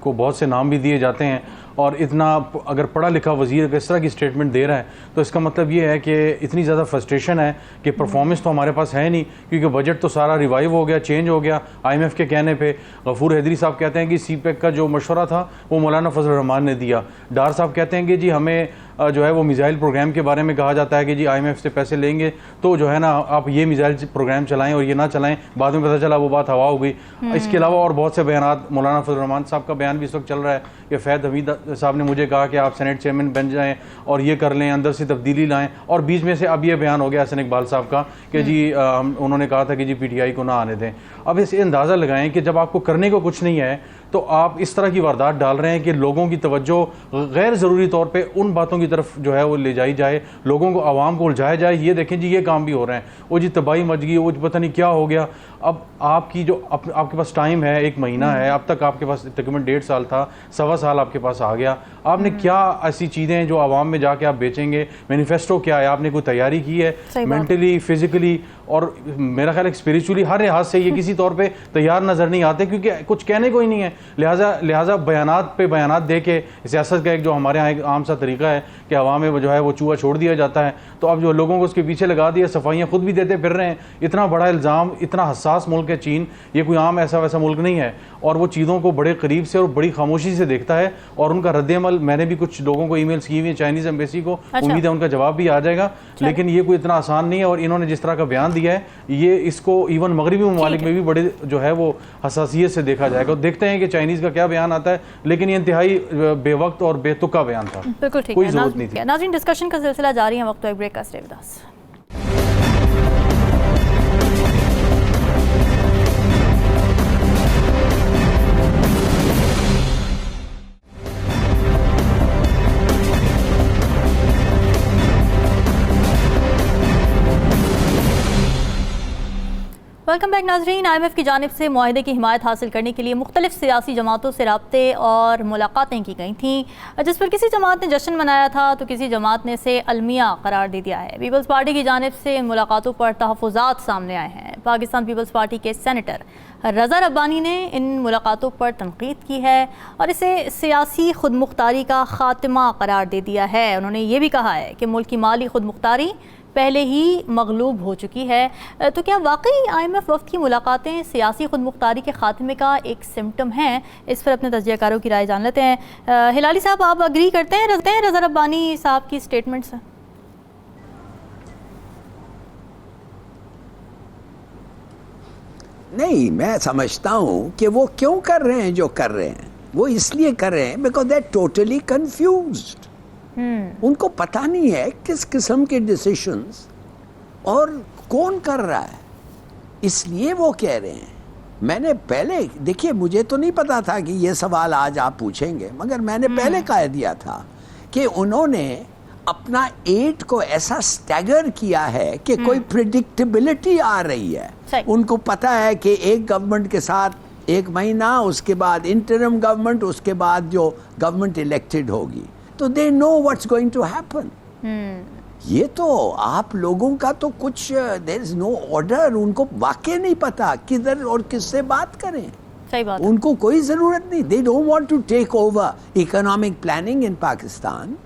Speaker 5: को बहुत से नाम भी दिए जाते हैं, और इतना अगर पढ़ा लिखा वज़ीर इस तरह की स्टेटमेंट दे रहा है तो इसका मतलब ये है कि इतनी ज़्यादा फ्रस्ट्रेशन है कि परफॉर्मेंस तो हमारे पास है नहीं, क्योंकि बजट तो सारा रिवाइव हो गया, चेंज हो गया IMF के कहने पे। गफूर हैदरी साहब कहते हैं कि CPEC का जो मशवरा था वो मौलाना फजल रहमान ने दिया। डार साहब कहते हैं कि जी हमें जो है वो मिसाइल प्रोग्राम के बारे में कहा जाता है कि जी IMF से पैसे लेंगे तो जो है ना आप ये मिसाइल प्रोग्राम चलाएं और ये ना चलाएं, बाद में पता चला वो बात हवा हो गई। इसके अलावा और बहुत से बयान, मौलाना फजल रहमान साहब का बयान भी इस वक्त चल रहा है कि फैद हमीद साहब ने मुझे कहा कि आप सेनेट चेयरमैन बन जाएं और ये कर लें, अंदर से तब्दीली लाएं, और बीच में से अब ये बयान हो गया हसन इकबाल साहब का कि जी उन्होंने कहा था कि जी PTI को ना आने दें। अब इसे अंदाज़ा लगाएं कि जब आपको करने को कुछ नहीं है तो आप इस तरह की वारदात डाल रहे हैं कि लोगों की तवज्जो गैर ज़रूरी तौर पे उन बातों की तरफ जो है वो ले जाई जाए, लोगों को आवाम को उलझाया जाए। ये देखें जी ये काम भी हो रहे हैं, वो जी तबाही मच गई, वो पता नहीं क्या हो गया। अब आपकी जो आपके पास टाइम है, 1 महीना है, अब तक आपके पास तकरीबन 1.5 साल था, 1.25 साल आपके पास आ गया। आपने क्या ऐसी चीज़ें जो आवाम में जाके आप बेचेंगे, मैनिफेस्टो क्या है, आपने कोई तैयारी की है मेंटली, फिजिकली और मेरा ख्याल है स्पिरिचुअली, हर लिहाज से ये किसी तौर पे तैयार नज़र नहीं आते, क्योंकि कुछ कहने को ही नहीं है। लिहाजा बयानात पे बयानात दे के सियासत का एक जो हमारे यहाँ एक आम सा तरीका है कि आवाम में जो है वो चूहा छोड़ दिया जाता है, तो अब जो लोगों को उसके पीछे लगा दिया, सफाइयाँ खुद भी देते फिर रहे हैं। इतना बड़ा इल्ज़ाम, इतना हसास मुल्क है चीन, ये कोई आम ऐसा वैसा मुल्क नहीं है, और वो चीज़ों को बड़े करीब से और बड़ी खामोशी से देखता है। और उनका रद्द-ए-अमल, मैंने भी कुछ लोगों को ईमेल्स की हुई है चाइनीज़ एम्बेसी को, उम्मीद है उनका जवाब भी आ जाएगा, लेकिन ये कोई इतना आसान नहीं है। और इन्होंने जिस तरह का बयान दिया है, ये इसको इवन मगरबी ममालिक में भी बड़े जो है वो हसासियत से देखा जाएगा। देखते हैं कि चाइनीज़ का क्या बयान आता है, लेकिन ये इंतहाई बेवक्त और बेतुका बयान था,
Speaker 1: बिल्कुल ठीक
Speaker 5: कोई
Speaker 1: है।
Speaker 5: ज़रूरत नहीं थी।
Speaker 1: नाज़रीन, डिस्कशन का सिलसिला जारी है, वक्त एक ब्रेक का, stay with us. Welcome back नाजरीन। IMF की जानिब से मुआहदे की हिमायत हासिल करने के लिए मुख्तलिफ सियासी जमातों से राब्ते और मुलाकातें की गई थीं, जिस पर किसी जमात ने जश्न मनाया था तो किसी जमात ने इसे अलमिया करार दे दिया है। पीपल्स पार्टी की जानिब से इन मुलाकातों पर तहफ़्फ़ुज़ात सामने आए हैं। पाकिस्तान पीपल्स पार्टी के सेनेटर रज़ा रब्बानी ने इन मुलाकातों पर तनकीद की है और इसे सियासी खुद मुख्तारी का ख़ात्मा करार दे दिया है। उन्होंने ये भी कहा है कि मुल्क की माली खुद मुख्तारी पहले ही मगलूब हो चुकी है। तो क्या वाकई IMF वफ़द की मुलाकातें सियासी खुद मुख्तारी के ख़ात्मे का एक सिम्टम हैं? इस पर अपने तजज़ियाकारों की राय जान लेते हैं। हिलाली साहब, आप अग्री करते हैं रज़ा रब्बानी साहब की स्टेटमेंट से?
Speaker 2: नहीं, मैं समझता हूँ कि वो क्यों कर रहे हैं जो कर रहे हैं। वो इसलिए कर रहे हैं because they are totally confused. उनको पता नहीं है किस किस्म के डिसीशंस और कौन कर रहा है, इसलिए वो कह रहे हैं। मैंने पहले, देखिए, मुझे तो नहीं पता था कि ये सवाल आज आप पूछेंगे, मगर मैंने पहले कह दिया था कि उन्होंने अपना एड को ऐसा स्टैगर किया है कि कोई प्रिडिक्टेबिलिटी आ रही है। उनको पता है कि एक गवर्नमेंट के साथ 1 महीना, उसके बाद इंटरिम गवर्नमेंट, उसके बाद जो गवर्नमेंट इलेक्टेड होगी, तो they know what's going to happen. ये तो आप लोगों का तो कुछ, देयर इज नो ऑर्डर। उनको वाकई नहीं पता किधर और किससे बात करें।
Speaker 1: सही बात।
Speaker 2: उनको कोई जरूरत नहीं, they don't want to take over economic planning in Pakistan.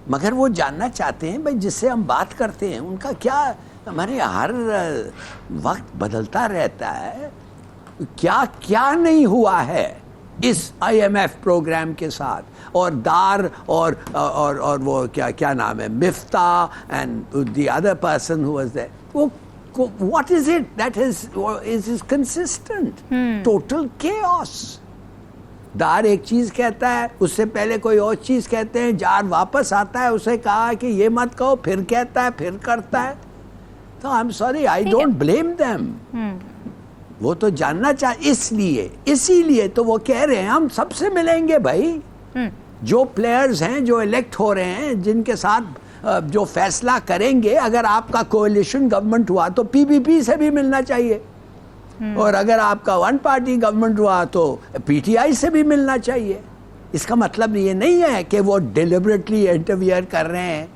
Speaker 2: मगर वो जानना चाहते हैं भाई जिससे हम बात करते हैं उनका क्या, हमारे हर वक्त बदलता रहता है, क्या क्या नहीं हुआ है इस IMF प्रोग्राम के साथ, और दार और वो क्या नाम है, Miftah and the other person who was there, वो what is it that is consistent? Total chaos. दार एक चीज कहता है, उससे पहले कोई और चीज कहते हैं, जार वापस आता है, उसे कहा कि ये मत कहो, फिर कहता है, फिर करता है। तो I am sorry, I don't blame them. वो तो जानना इसीलिए तो वो कह रहे हैं हम सबसे मिलेंगे भाई। जो प्लेयर्स हैं जो इलेक्ट हो रहे हैं, जिनके साथ जो फैसला करेंगे, अगर आपका कोalition गवर्नमेंट हुआ तो PPP से भी मिलना चाहिए, और अगर आपका 1 पार्टी गवर्नमेंट हुआ तो PTI से भी मिलना चाहिए। इसका मतलब ये नहीं है कि वो डिलिबरेटली इंटरफियर कर रहे हैं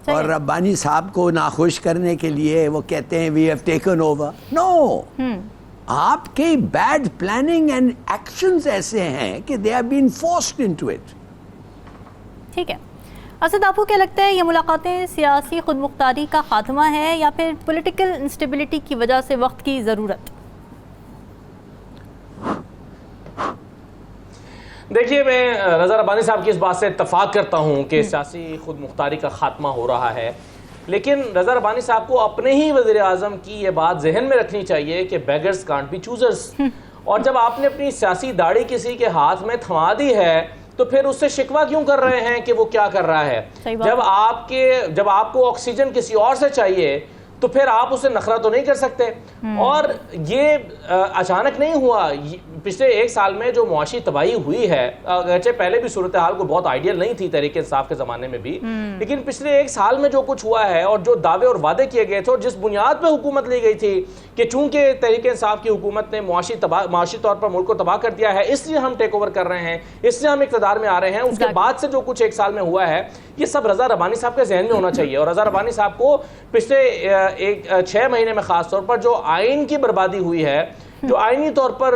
Speaker 2: और रब्बानी साहब को नाखुश करने के लिए वो कहते हैं we have taken over. No, आपके बैड प्लानिंग एंड एक्शंस ऐसे हैं कि they have been forced into it.
Speaker 1: ठीक है असद, आपको क्या लगता है ये मुलाकातें सियासी खुद मुख्तारी का खात्मा है या फिर पॉलिटिकल इंस्टेबिलिटी की वजह से वक्त की ज़रूरत?
Speaker 3: देखिए, मैं रज़ा रब्बानी साहब की इस बात से इत्तफाक करता हूँ कि सियासी खुद मुख्तारी का खात्मा हो रहा है, लेकिन रज़ा रब्बानी साहब को अपने ही वज़ीर आज़म की ये बात जहन में रखनी चाहिए कि बेगर्स कांट बी चूजर्स। और जब आपने अपनी सियासी दाढ़ी किसी के हाथ में थमा दी है तो फिर उससे शिकवा क्यों कर रहे हैं कि वो क्या कर रहा है? जब आपको ऑक्सीजन किसी और से चाहिए तो फिर आप उससे नखरा तो नहीं कर सकते। और ये अचानक नहीं हुआ। पिछले 1 साल में जो मुआशी तबाही हुई है, अगरचे पहले भी सूरत हाल को बहुत आइडियल नहीं थी तहरीक इंसाफ के ज़माने में भी, लेकिन पिछले 1 साल में जो कुछ हुआ है और जो दावे और वादे किए गए थे और जिस बुनियाद पर हुकूमत ली गई थी कि चूंकि तहरीक इंसाफ की हुकूमत ने मुआशी तौर पर मुल्क को तबाह कर दिया है, इसलिए हम टेक ओवर कर रहे हैं, इसलिए हम इक़्तिदार में आ रहे हैं, उसके बाद से जो कुछ 1 साल में हुआ है, ये सब रज़ा रब्बानी साहब के जहन में होना चाहिए। और रज़ा रब्बानी साहब को पिछले 6 महीने में खास तौर पर जो आइन की बर्बादी हुई है, जो आईनी तौर पर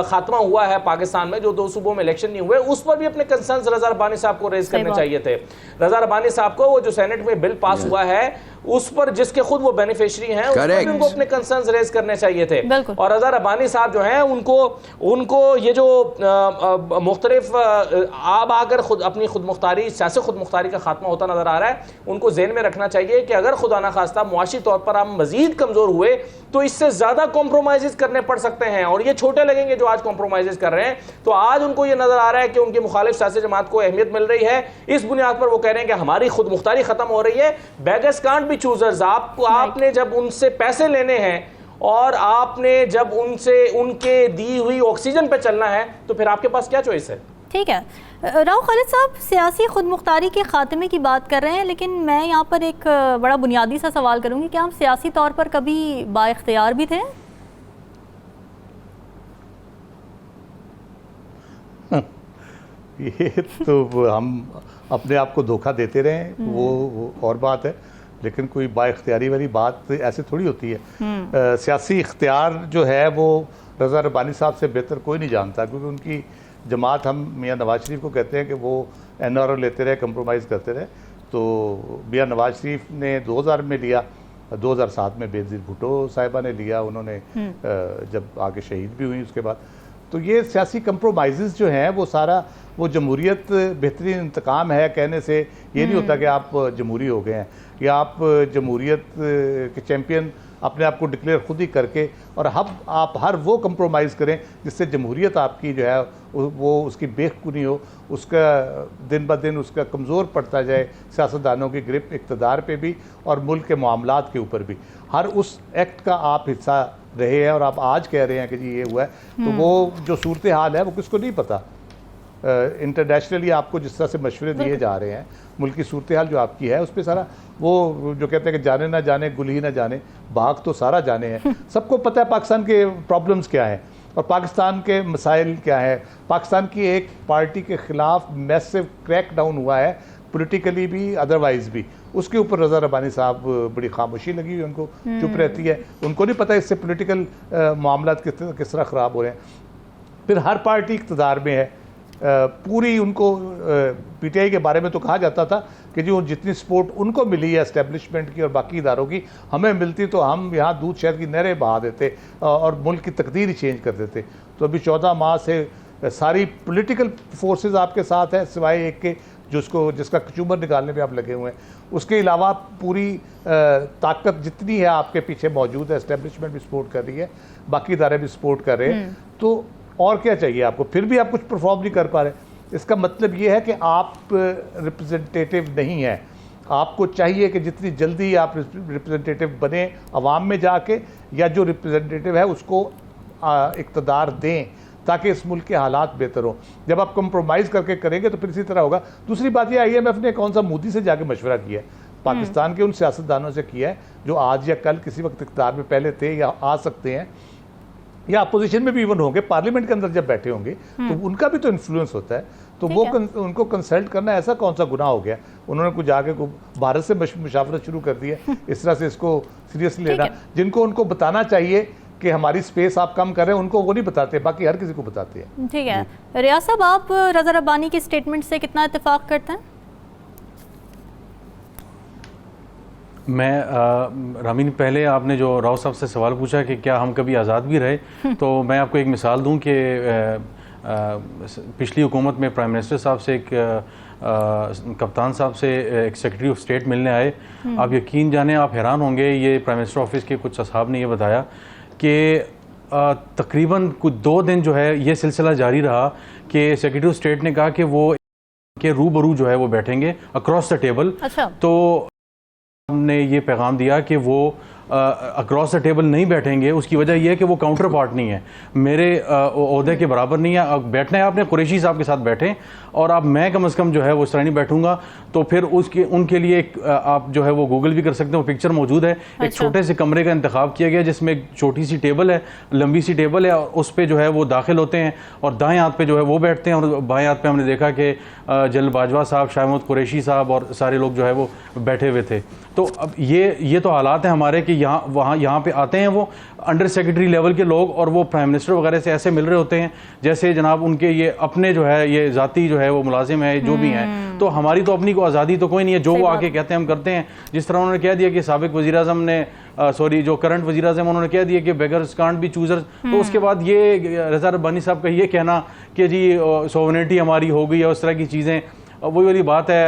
Speaker 3: खात्मा हुआ है पाकिस्तान में, जो 2 सूबों में इलेक्शन नहीं हुए, उस पर भी अपने कंसर्न्स रज़ा रब्बानी साहब को रेज करने चाहिए थे। रज़ा रब्बानी साहब को वो जो सेनेट में बिल पास हुआ है उस पर जिसके खुद वो बेनिफिशियरी हैं, उस पर भी उनको अपने कंसर्न्स रेज करने चाहिए थे। और रज़ा रब्बानी साहब जो हैं उनको ये जो मुख्तलिफ आप आकर खुद अपनी खुद मुख्तारी, सियासी खुद मुख्तारी का खात्मा होता नजर आ रहा है, उनको ज़हन में रखना चाहिए कि अगर खुदा ना खास्ता मुआशी तौर पर हम मजीद कमज़ोर हुए तो इससे ज़्यादा कॉम्प्रोमाइज़ करने पड़ सकते हैं। और ये छोटे लगेंगे जो आज कॉम्प्रोमाइज़ कर रहे हैं, तो आज उनको ये नज़र आ रहा है कि उनकी मुखालिफ सियासी जमात को अहमियत मिल रही है, इस बुनियाद पर वो कह रहे हैं कि हमारी खुद मुख्तारी ख़त्म हो रही है। Beggars can't be choosers. आपने जब उनसे पैसे लेने हैं और आपने जब उनके दी हुई ऑक्सीजन पे चलना है तो फिर आपके पास क्या चॉइस है?
Speaker 1: ठीक है, राव खालिद साहब सियासी खुद मुख्तारी के खात्मे की बात कर रहे हैं, लेकिन मैं यहाँ पर एक बड़ा बुनियादी सा सवाल करूँगी, क्या हम सियासी तौर पर कभी बाइख्तियार भी थे?
Speaker 4: ये तो हम अपने आप को धोखा देते रहें वो और बात है, लेकिन कोई बाइख्तियारी वाली बात ऐसे थोड़ी होती है। सियासी इख्तियार जो है वो रज़ा रब्बानी साहब से बेहतर कोई नहीं जानता, क्योंकि उनकी जमात, हम मियाँ नवाज शरीफ को कहते हैं कि वो NRO लेते रहे, कंप्रोमाइज़ करते रहे। तो मियाँ नवाज शरीफ ने 2000 में लिया, 2007 में बेनज़ीर भुट्टो साहिबा ने लिया, उन्होंने जब आके शहीद भी हुई उसके बाद। तो ये सियासी कंप्रोमाइज़ जो हैं वो सारा वो जमहूरियत बेहतरीन इंतकाम है कहने से ये नहीं होता कि आप जमहूरी हो गए हैं, या आप जमहूरियत के चैम्पियन अपने आप को डिक्लेयर खुद ही करके, और आप हर वो कंप्रोमाइज़ करें जिससे जमहूरियत आपकी जो है वो उसकी बेखुनी हो, उसका दिन ब दिन उसका कमज़ोर पड़ता जाए, सियासतदानों की ग्रिप इक़्तिदार पे भी और मुल्क के मामलात के ऊपर भी। हर उस एक्ट का आप हिस्सा रहे हैं और आप आज कह रहे हैं कि जी ये हुआ है, तो वो जो सूरत हाल है वो किसको नहीं पता। इंटरनेशनली आपको जिस तरह से मशवरे दिए जा रहे हैं, मुल्क की सूरत हाल जो आपकी है उस पर सारा वो जो कहते हैं कि जाने ना जाने गुल ही ना जाने, बाग तो सारा जाने हैं। सबको पता है पाकिस्तान के प्रॉब्लम्स क्या हैं और पाकिस्तान के मसाइल क्या है। पाकिस्तान की एक पार्टी के ख़िलाफ़ मैसिव क्रैक डाउन हुआ है, पॉलिटिकली भी अदरवाइज़ भी। उसके ऊपर रज़ा रब्बानी साहब बड़ी खामोशी लगी हुई, उनको चुप रहती है, उनको नहीं पता इससे पॉलिटिकल मामला किस तरह ख़राब हो रहे हैं। फिर हर पार्टी इक़्तिदार में है, पूरी उनको PTI के बारे में तो कहा जाता था कि जो जितनी सपोर्ट उनको मिली है एस्टेब्लिशमेंट की और बाकी इदारों की, हमें मिलती तो हम यहाँ दूध शहद की नहरें बहा देते और मुल्क की तकदीर ही चेंज कर देते। तो अभी 14 माह से सारी पॉलिटिकल फोर्सेस आपके साथ है, सिवाय एक के जिसका कचूमर निकालने पे आप लगे हुए हैं। उसके अलावा पूरी ताकत जितनी है आपके पीछे मौजूद है, एस्टेब्लिशमेंट भी सपोर्ट कर रही है, बाकी इदारे भी सपोर्ट कर रहे हैं। तो और क्या चाहिए आपको? फिर भी आप कुछ परफॉर्म नहीं कर पा रहे। इसका मतलब ये है कि आप रिप्रेजेंटेटिव नहीं हैं। आपको चाहिए कि जितनी जल्दी आप रिप्रेजेंटेटिव बने अवाम में जाके, या जो रिप्रेजेंटेटिव है उसको इक़्तिदार दें ताकि इस मुल्क के हालात बेहतर हों। जब आप कंप्रोमाइज़ करके करेंगे तो फिर इसी तरह होगा। दूसरी बात ये, IMF ने कौन सा मोदी से जाके मशवरा किया है? पाकिस्तान के उन सियासतदानों से किया है जो आज या कल किसी वक्त इक़्तिदार में पहले थे या आ सकते हैं, या अपोजिशन में भी इवन होंगे, पार्लियामेंट के अंदर जब बैठे होंगे तो उनका भी तो इन्फ्लुएंस होता है। तो वो उनको कंसल्ट करना ऐसा कौन सा गुनाह हो गया? उन्होंने कुछ जाके भारत से मुशावरत शुरू कर दी है, इस तरह से इसको सीरियसली लेना। जिनको उनको बताना चाहिए कि हमारी स्पेस आप कम कर रहे हैं, उनको वो नहीं बताते, बाकी हर किसी को बताते हैं।
Speaker 1: ठीक है रियाज साहब, आप रज़ा रब्बानी के स्टेटमेंट से कितना इत्तेफाक करते हैं?
Speaker 5: मैं रामीन, पहले आपने जो राव साहब से सवाल पूछा कि क्या हम कभी आज़ाद भी रहे, तो मैं आपको एक मिसाल दूं कि पिछली हुकूमत में प्राइम मिनिस्टर साहब से एक कप्तान साहब से एक सेक्रेटरी ऑफ स्टेट मिलने आए। आप यकीन जाने, आप हैरान होंगे, ये प्राइम मिनिस्टर ऑफिस के कुछ असहाब ने ये बताया कि तकरीबन कुछ 2 दिन जो है ये सिलसिला जारी रहा कि सेक्रेटरी ऑफ स्टेट ने कहा कि वो के रूबरू जो है वो बैठेंगे अक्रॉस द टेबल।
Speaker 1: अच्छा।
Speaker 5: तो हमने ये पैगाम दिया कि वो अक्रॉस द टेबल नहीं बैठेंगे। उसकी वजह यह है कि वो काउंटर पार्ट नहीं है, मेरे ओहदे के बराबर नहीं है। बैठना है आपने कुरैशी साहब के साथ बैठें, और अब मैं कम अज़ कम जो है वो इस तरह नहीं बैठूंगा। तो फिर उनके लिए एक आप जो है वो गूगल भी कर सकते हैं, वो पिक्चर मौजूद है। एक छोटे से कमरे का इंतखाब किया गया जिसमें एक छोटी सी टेबल है, लंबी सी टेबल है, और उस पर जो है वो दाखिल होते हैं और दाएँ हाथ पे जो है वो बैठते हैं, और बाएँ हाथ पे हमने देखा कि जनरल बाजवा साहब, शाह महमूद कुरैशी साहब और सारे लोग जो है वो बैठे हुए थे। तो अब ये तो हालात हैं हमारे कि यहाँ पे आते हैं वो अंडर सेक्रेटरी लेवल के लोग, और वो प्राइम मिनिस्टर वगैरह से ऐसे मिल रहे होते हैं जैसे जनाब उनके ये अपने जो है ये ज़ाती जो है वो मुलाजिम है, जो भी हैं। तो हमारी तो अपनी को आज़ादी तो कोई नहीं है, जो वो आके कहते हैं हम करते हैं। जिस तरह उन्होंने कह दिया कि साबिक वज़ीर-ए-आज़म ने जो करंट वज़ीर-ए-आज़म उन्होंने कह दिया कि बेगर्स कांट बी चूज़र्स। तो उसके बाद ये रज़ा रब्बानी साहब का ये कहना कि जी सोवरेनिटी हमारी हो गई है, उस तरह की चीज़ें, वही वाली बात है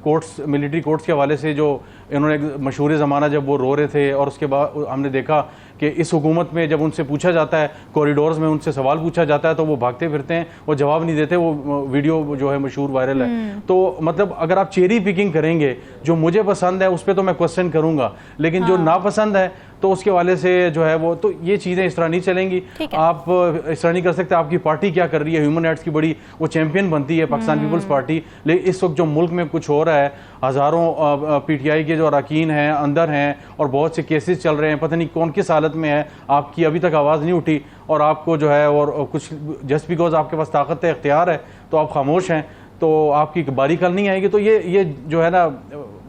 Speaker 5: कोर्ट्स, मिलिट्री कोर्ट्स के हवाले से जो इन्होंने मशहूर ज़माना जब वो रो रहे थे, और उसके बाद हमने देखा कि इस हुकूमत में जब उनसे पूछा जाता है, कॉरिडोर्स में उनसे सवाल पूछा जाता है तो वो भागते फिरते हैं, वो जवाब नहीं देते। वो वीडियो जो है मशहूर वायरल है। तो मतलब अगर आप चेरी पिकिंग करेंगे, जो मुझे पसंद है उस पर तो मैं क्वेश्चन करूँगा, लेकिन जो नापसंद है तो उसके वाले से जो है वो, तो ये चीज़ें इस तरह नहीं चलेंगी। आप इस तरह नहीं कर सकते। आपकी पार्टी क्या कर रही है? ह्यूमन राइट्स की बड़ी वो चैंपियन बनती है पाकिस्तान पीपल्स पार्टी, लेकिन इस वक्त जो मुल्क में कुछ हो रहा है, हज़ारों PTI के जो अरकान हैं अंदर हैं, और बहुत से केसेस चल रहे हैं, पता नहीं कौन किस हालत हालत में है, आपकी अभी तक आवाज़ नहीं उठी और आपको जो है और कुछ जस्ट बिकॉज आपके पास ताकत है, इख्तियार है, तो आप खामोश हैं, तो आपकी बारी कल नहीं आएगी। तो ये जो है ना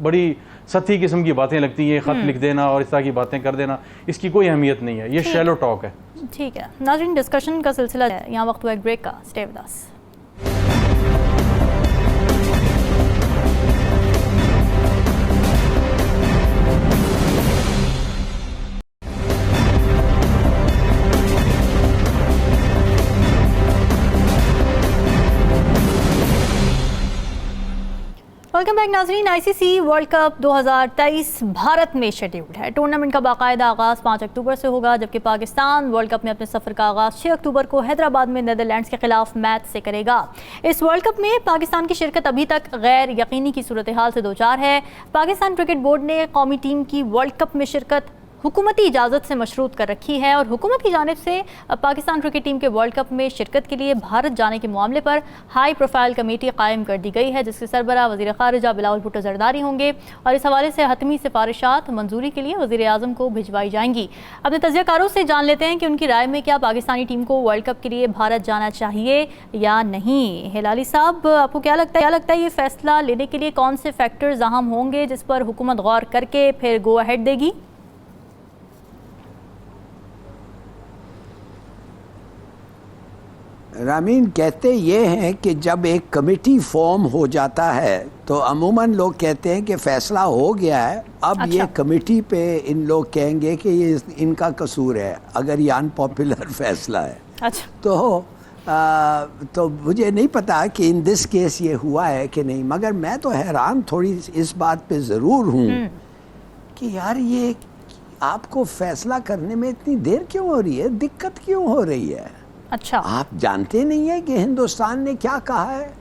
Speaker 5: बड़ी सती किस्म की बातें लगती हैं, ख़त लिख देना और इस तरह की बातें कर देना, इसकी कोई अहमियत नहीं है, ये शैलो टॉक है।
Speaker 1: ठीक है नाज़रीन, डिस्कशन का सिलसिला है, यहाँ वक्त हुआ एक ब्रेक का। Stay with us. Welcome back नाजरीन। आईसीसी वर्ल्ड कप 2023 भारत में शेड्यूल्ड है। टूर्नामेंट का बाकायदा आगाज़ 5 अक्टूबर से होगा, जबकि पाकिस्तान वर्ल्ड कप में अपने सफ़र का आगाज़ 6 अक्टूबर को हैदराबाद में नीदरलैंड्स के खिलाफ मैच से करेगा। इस वर्ल्ड कप में पाकिस्तान की शिरकत अभी तक गैर यकीनी की सूरत हाल से दो चार है। पाकिस्तान क्रिकेट बोर्ड ने कौमी टीम की वर्ल्ड कप में शिरकत हुकूमती इजाज़त से मशरूत कर रखी है और हुकूमत की जानिब से पाकिस्तान क्रिकेट टीम के वर्ल्ड कप में शिरकत के लिए भारत जाने के मामले पर हाई प्रोफाइल कमेटी कायम कर दी गई है, जिसके सरबराह वज़ीर ख़ारिजा बिलावल भुट्टो ज़रदारी होंगे और इस हवाले से हतमी सिफारिशात मंजूरी के लिए वज़ीर आज़म को भिजवाई जाएंगी। अपने तजज़ियाकारों से जान लेते हैं कि उनकी राय में क्या पाकिस्तानी टीम को वर्ल्ड कप के लिए भारत जाना चाहिए या नहीं। हिलाली साहब, आपको क्या लगता है ये फैसला लेने के लिए कौन से फैक्टर्स अहम होंगे जिस पर हुकूमत गौर करके फिर गो अहेड देगी?
Speaker 2: रामीन, कहते ये हैं कि जब एक कमेटी फॉर्म हो जाता है तो अमूमन लोग कहते हैं कि फ़ैसला हो गया है, अब ये कमेटी पे इन लोग कहेंगे कि ये इनका कसूर है अगर ये अनपॉपुलर फैसला है।
Speaker 1: अच्छा।
Speaker 2: तो मुझे नहीं पता कि इन दिस केस ये हुआ है कि नहीं, मगर मैं तो हैरान थोड़ी इस बात पे ज़रूर हूँ कि यार ये आपको फ़ैसला करने में इतनी देर क्यों हो रही है, दिक्कत क्यों हो रही है?
Speaker 1: अच्छा,
Speaker 2: आप जानते नहीं है कि हिंदुस्तान ने क्या कहा है?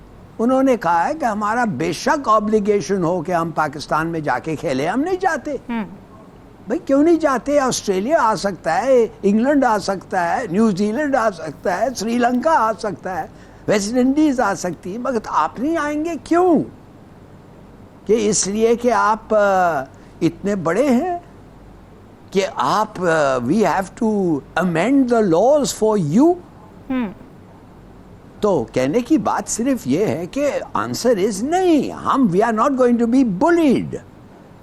Speaker 2: उन्होंने कहा है कि हमारा बेशक ऑब्लिगेशन हो कि हम पाकिस्तान में जाके खेले, हम नहीं जाते। भाई क्यों नहीं जाते? ऑस्ट्रेलिया आ सकता है, इंग्लैंड आ सकता है, न्यूजीलैंड आ सकता है, श्रीलंका आ सकता है, वेस्ट इंडीज आ सकती है, मगर आप नहीं आएंगे क्यों? कि इसलिए कि आप इतने बड़े हैं कि आप we have to amend the laws for you. तो कहने की बात सिर्फ ये है कि आंसर इज नहीं, हम we are not going to be bullied.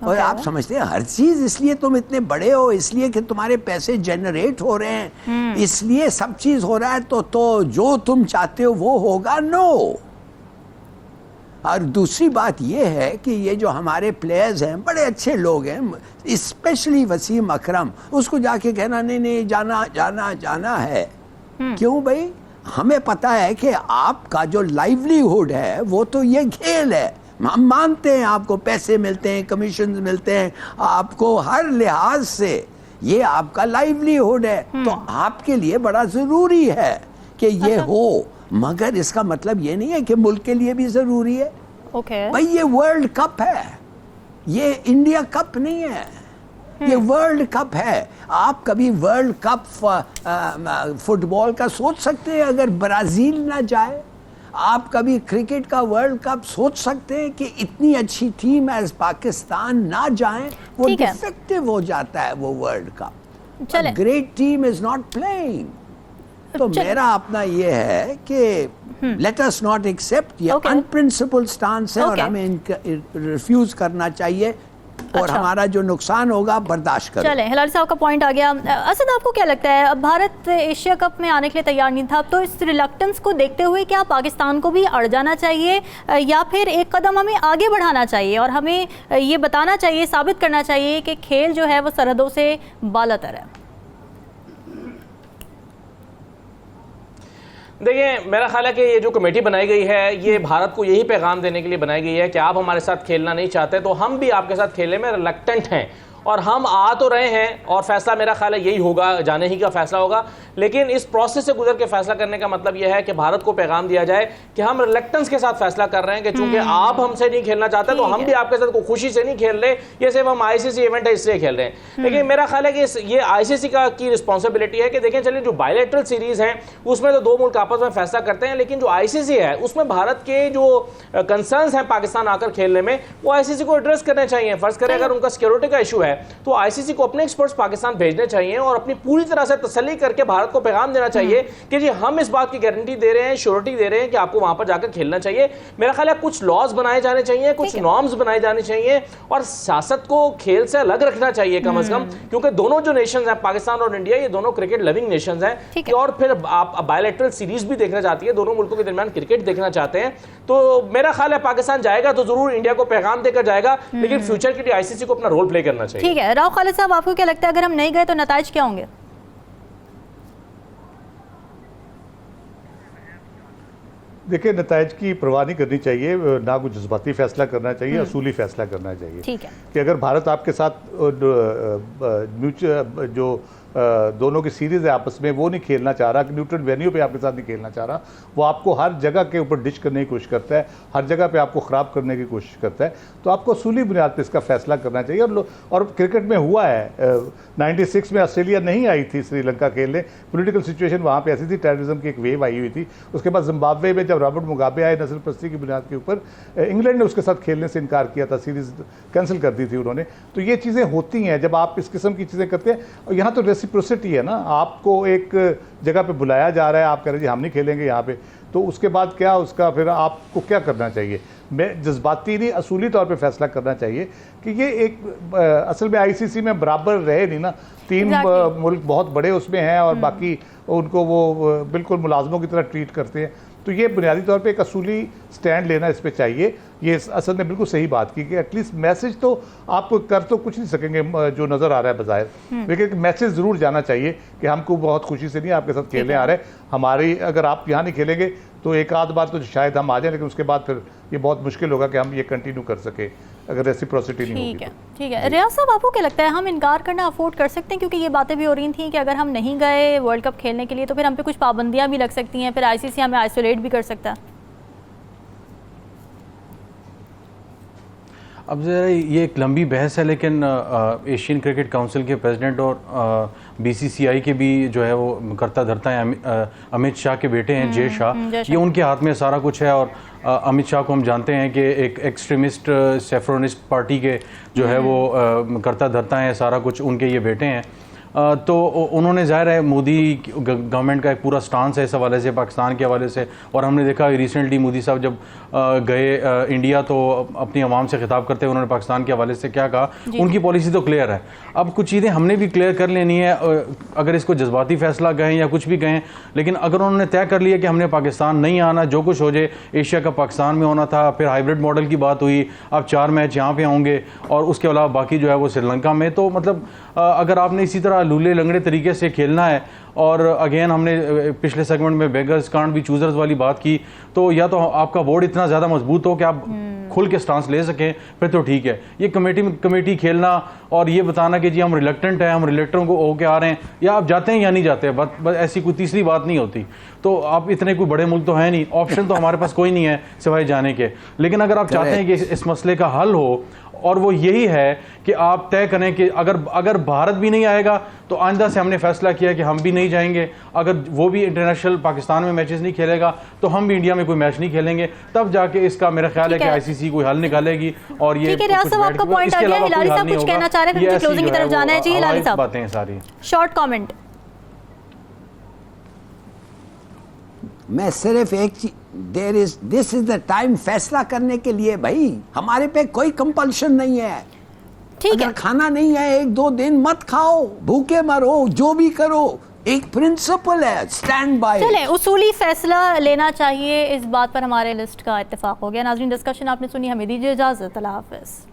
Speaker 2: और आप समझते हैं हर चीज इसलिए तुम इतने बड़े हो, इसलिए कि तुम्हारे पैसे जनरेट हो रहे हैं, इसलिए सब चीज हो रहा है, तो जो तुम चाहते हो वो होगा? नो। और दूसरी बात ये है कि ये जो हमारे प्लेयर्स हैं बड़े अच्छे लोग हैं, स्पेशली वसीम अकरम, उसको जाके कहना नहीं जाना जाना जाना है। क्यों भाई? हमें पता है कि आपका जो लाइवलीहुड है वो तो ये खेल है, हम मानते हैं आपको पैसे मिलते हैं, कमीशन मिलते हैं, आपको हर लिहाज से ये आपका लाइवलीहुड है, तो आपके लिए बड़ा ज़रूरी है कि ये हो, मगर इसका मतलब ये नहीं है कि मुल्क के लिए भी ज़रूरी है। भाई ये वर्ल्ड कप है, ये इंडिया कप नहीं है, ये वर्ल्ड कप है। आप कभी वर्ल्ड कप फुटबॉल का सोच सकते हैं अगर ब्राज़ील ना जाए? आप कभी क्रिकेट का वर्ल्ड कप सोच सकते हैं कि इतनी अच्छी टीम एज पाकिस्तान ना जाए? वो डिफेक्टिव हो जाता है वो world cup. Great team is not playing. तो मेरा अपना ये है कि लेट अस नॉट एक्सेप्ट, ये अनप्रिंसिपल स्टांस है और हमें रिफ्यूज करना चाहिए और हमारा जो नुकसान होगा बर्दाश्त करें।
Speaker 1: चलें, हिलाली साहब का पॉइंट आ गया। असद, आपको क्या लगता है, अब भारत एशिया कप में आने के लिए तैयार नहीं था, तो इस रिलक्टेंस को देखते हुए क्या पाकिस्तान को भी अड़ जाना चाहिए या फिर एक कदम हमें आगे बढ़ाना चाहिए और हमें ये बताना चाहिए, साबित करना चाहिए कि खेल जो है वो सरहदों से बालातर है?
Speaker 3: देखिए, मेरा ख्याल है कि ये जो कमेटी बनाई गई है ये भारत को यही पैगाम देने के लिए बनाई गई है कि आप हमारे साथ खेलना नहीं चाहते तो हम भी आपके साथ खेलने में रिलक्टेंट हैं, और हम आ तो रहे हैं और फैसला मेरा ख्याल है यही होगा, जाने ही का फैसला होगा। लेकिन इस प्रोसेस से गुजर के फैसला करने का मतलब यह है कि भारत को पैगाम दिया जाए कि हम रिलक्टेंस के साथ फैसला कर रहे हैं कि चूंकि आप हमसे नहीं खेलना चाहते तो हम भी आपके साथ को खुशी से नहीं खेल रहे, ये सिर्फ हम आईसीसी इवेंट है इसलिए खेल रहे हैं। लेकिन मेरा ख्याल है कि ये आईसीसी की रिस्पॉन्सिबिलिटी है कि देखें, चलिए जो बायलैटरल सीरीज है उसमें तो दो मुल्क आपस में फैसला करते हैं, लेकिन जो आईसीसी है उसमें भारत के जो कंसर्न्स हैं पाकिस्तान आकर खेलने में, वो आईसीसी को एड्रेस करने चाहिए। फर्ज करें अगर उनका सिक्योरिटी का इशू है है, तो आईसीसी को अपने एक्सपर्ट्स पाकिस्तान भेजने चाहिए और अपनी पूरी तरह से तसल्ली करके भारत को पैगाम देना चाहिए कि जी हम इस बात की गारंटी दे रहे हैं, श्योरिटी दे रहे हैं कि आपको वहां पर जाकर खेलना चाहिए। मेरा ख्याल है कुछ लॉज बनाए जाने चाहिए, कुछ नॉर्म्स बनाए जाने चाहिए और सियासत को खेल से अलग रखना चाहिए कम से कम, क्योंकि दोनों जो नेशंस हैं पाकिस्तान और इंडिया, ये दोनों क्रिकेट लविंग नेशंस हैं और फिर आप बायलैटरल सीरीज भी देखना चाहती है, दोनों मुल्कों के दरमियान क्रिकेट देखना चाहते हैं। तो मेरा ख्याल है पाकिस्तान जाएगा तो जरूर इंडिया को पैगाम देकर जाएगा, लेकिन फ्यूचर के लिए आईसीसी को अपना रोल प्ले करना चाहिए।
Speaker 1: ठीक है, राव खालिद साहब, आपको क्या लगता है अगर हम नहीं गए तो नताइज क्या होंगे?
Speaker 4: देखिए, नताइज की परवाह नहीं करनी चाहिए, ना कोई जज्बाती फैसला करना चाहिए, असूली फैसला करना चाहिए।
Speaker 1: ठीक है
Speaker 4: कि अगर भारत आपके साथ म्यूचुअल जो दोनों की सीरीज है आपस में, वो नहीं खेलना चाह रहा, कि न्यूट्रल वेन्यू पे आपके साथ नहीं खेलना चाह रहा, वो आपको हर जगह के ऊपर डिश करने की कोशिश करता है, हर जगह पे आपको ख़राब करने की कोशिश करता है, तो आपको असूली बुनियाद पे इसका फैसला करना चाहिए। और क्रिकेट में हुआ है, 96 में ऑस्ट्रेलिया नहीं आई थी श्रीलंका खेलने, पॉलिटिकल सिचुएशन वहाँ पे ऐसी थी, टेररिज्म की एक वेव आई हुई थी। उसके बाद जिम्बाब्वे में जब रॉबर्ट मुगाबे आए नस्ल परस्ती की बुनियाद के ऊपर, इंग्लैंड ने उसके साथ खेलने से इनकार किया था, सीरीज़ कैंसिल कर दी थी उन्होंने। तो ये चीज़ें होती हैं जब आप इस किस्म की चीज़ें करते हैं। और यहाँ तो रेसिप्रोसिटी है ना, आपको एक जगह पे बुलाया जा रहा है, आप कह रहे हैं जी हम नहीं खेलेंगे यहाँ पे, तो उसके बाद क्या उसका फिर आपको क्या करना चाहिए? मैं जज्बाती नहीं, असूली तौर पे फैसला करना चाहिए कि ये एक असल में आईसीसी में बराबर रहे नहीं ना, 3 मुल्क बहुत बड़े उसमें हैं और बाकी उनको वो बिल्कुल मुलाजमों की तरह ट्रीट करते हैं। तो ये बुनियादी तौर पे एक असूली स्टैंड लेना इस पे चाहिए। ये असल में बिल्कुल सही बात की कि एटलीस्ट मैसेज तो आप कर तो कुछ नहीं सकेंगे जो नज़र आ रहा है बज़ाहिर, लेकिन मैसेज ज़रूर जाना चाहिए कि हमको बहुत खुशी से नहीं आपके साथ खेलने आ रहे, हमारी अगर आप यहाँ नहीं खेलेंगे तो एक आध बार तो शायद हम आ जाएं, लेकिन उसके बाद फिर ये बहुत मुश्किल होगा कि हम ये कंटिन्यू कर सके अगर रेसिप्रोसिटी नहीं होगी।
Speaker 1: ठीक है, रियाज साहब, आपको क्या लगता है हम इनकार करना अफोर्ड कर सकते हैं? क्योंकि ये बातें भी हो रही थी कि अगर हम नहीं गए वर्ल्ड कप खेलने के लिए तो फिर हम पे कुछ पाबंदियां भी लग सकती हैं, फिर आईसीसी हमें आइसोलेट भी कर सकता है।
Speaker 5: अब ज़रा ये एक लंबी बहस है, लेकिन एशियन क्रिकेट काउंसिल के प्रेसिडेंट और बीसीसीआई के भी जो है वो करता धरता है, अमित शाह के बेटे हैं जय शाह, ये उनके हाथ में सारा कुछ है। और अमित शाह को हम जानते हैं कि एक एक्सट्रीमिस्ट सेफ्रोनिस्ट पार्टी के जो है वो करता धरता है, सारा कुछ उनके ये बेटे हैं। तो उन्होंने ज़ाहिर है मोदी गवर्नमेंट का एक पूरा स्टांस है इस हवाले से, पाकिस्तान के हवाले से। और हमने देखा रिसेंटली मोदी साहब जब गए इंडिया तो अपनी आवाम से खिताब करते हुए उन्होंने पाकिस्तान के हवाले से क्या कहा, उनकी पॉलिसी तो क्लियर है। अब कुछ चीज़ें हमने भी क्लियर कर लेनी है, अगर इसको जज्बाती फैसला कहें या कुछ भी कहें, लेकिन अगर उन्होंने तय कर लिया कि हमने पाकिस्तान नहीं आना, जो कुछ हो जाए, एशिया का पाकिस्तान में होना था, फिर हाइब्रिड मॉडल की बात हुई, अब 4 मैच यहाँ पे होंगे और उसके अलावा बाकी जो है वो श्रीलंका में, तो मतलब अगर आपने इसी तरह लूले लंगड़े तरीके से खेलना है, और अगेन हमने पिछले सेगमेंट में बेगर्स कांट बी चूजर्स वाली बात की, तो या तो आपका बोर्ड इतना ज़्यादा मजबूत हो कि आप खुल के स्टांस ले सकें, फिर तो ठीक है। ये कमेटी खेलना और ये बताना कि जी हम रिलेक्टेंट हैं, हम रिलेक्टरों को होके आ रहे हैं, या आप जाते हैं या नहीं जाते, बस ऐसी कोई तीसरी बात नहीं होती। तो आप इतने कोई बड़े मुल्क तो है नहीं, ऑप्शन तो हमारे पास कोई नहीं है सिवाय जाने के। लेकिन अगर आप चाहते हैं कि इस मसले का हल हो, और वो यही है कि आप तय करें कि अगर भारत भी नहीं आएगा तो आइंदा से हमने फैसला किया कि हम भी नहीं जाएंगे, अगर वो भी इंटरनेशनल पाकिस्तान में मैचेस नहीं खेलेगा तो हम भी इंडिया में कोई मैच नहीं खेलेंगे, तब जाके इसका मेरा ख्याल है कि आईसीसी कोई हल निकालेगी। और ये
Speaker 1: आपका पॉइंट आ गया। हिलाली साहब कुछ कहना चाह रहे हैं, फिर क्लोजिंग की तरफ जाना है जी। हिलाली साहब,
Speaker 5: बातें सारी
Speaker 1: शॉर्ट कमेंट।
Speaker 2: मैं सिर्फ एक चीज, दिस इज द टाइम फैसला करने के लिए भाई, हमारे पे कोई कंपल्शन नहीं है।
Speaker 1: ठीक है,
Speaker 2: खाना नहीं है 1-2 दिन मत खाओ, भूखे मरो, जो भी करो, एक प्रिंसिपल है, स्टैंड बाय।
Speaker 1: चलें, उसूली फैसला लेना चाहिए, इस बात पर हमारे लिस्ट का इत्तेफाक हो गया। नाज़रीन, डिस्कशन आपने सुनी, हमें दीजिए इजाजत, अल्लाह हाफ़िज़।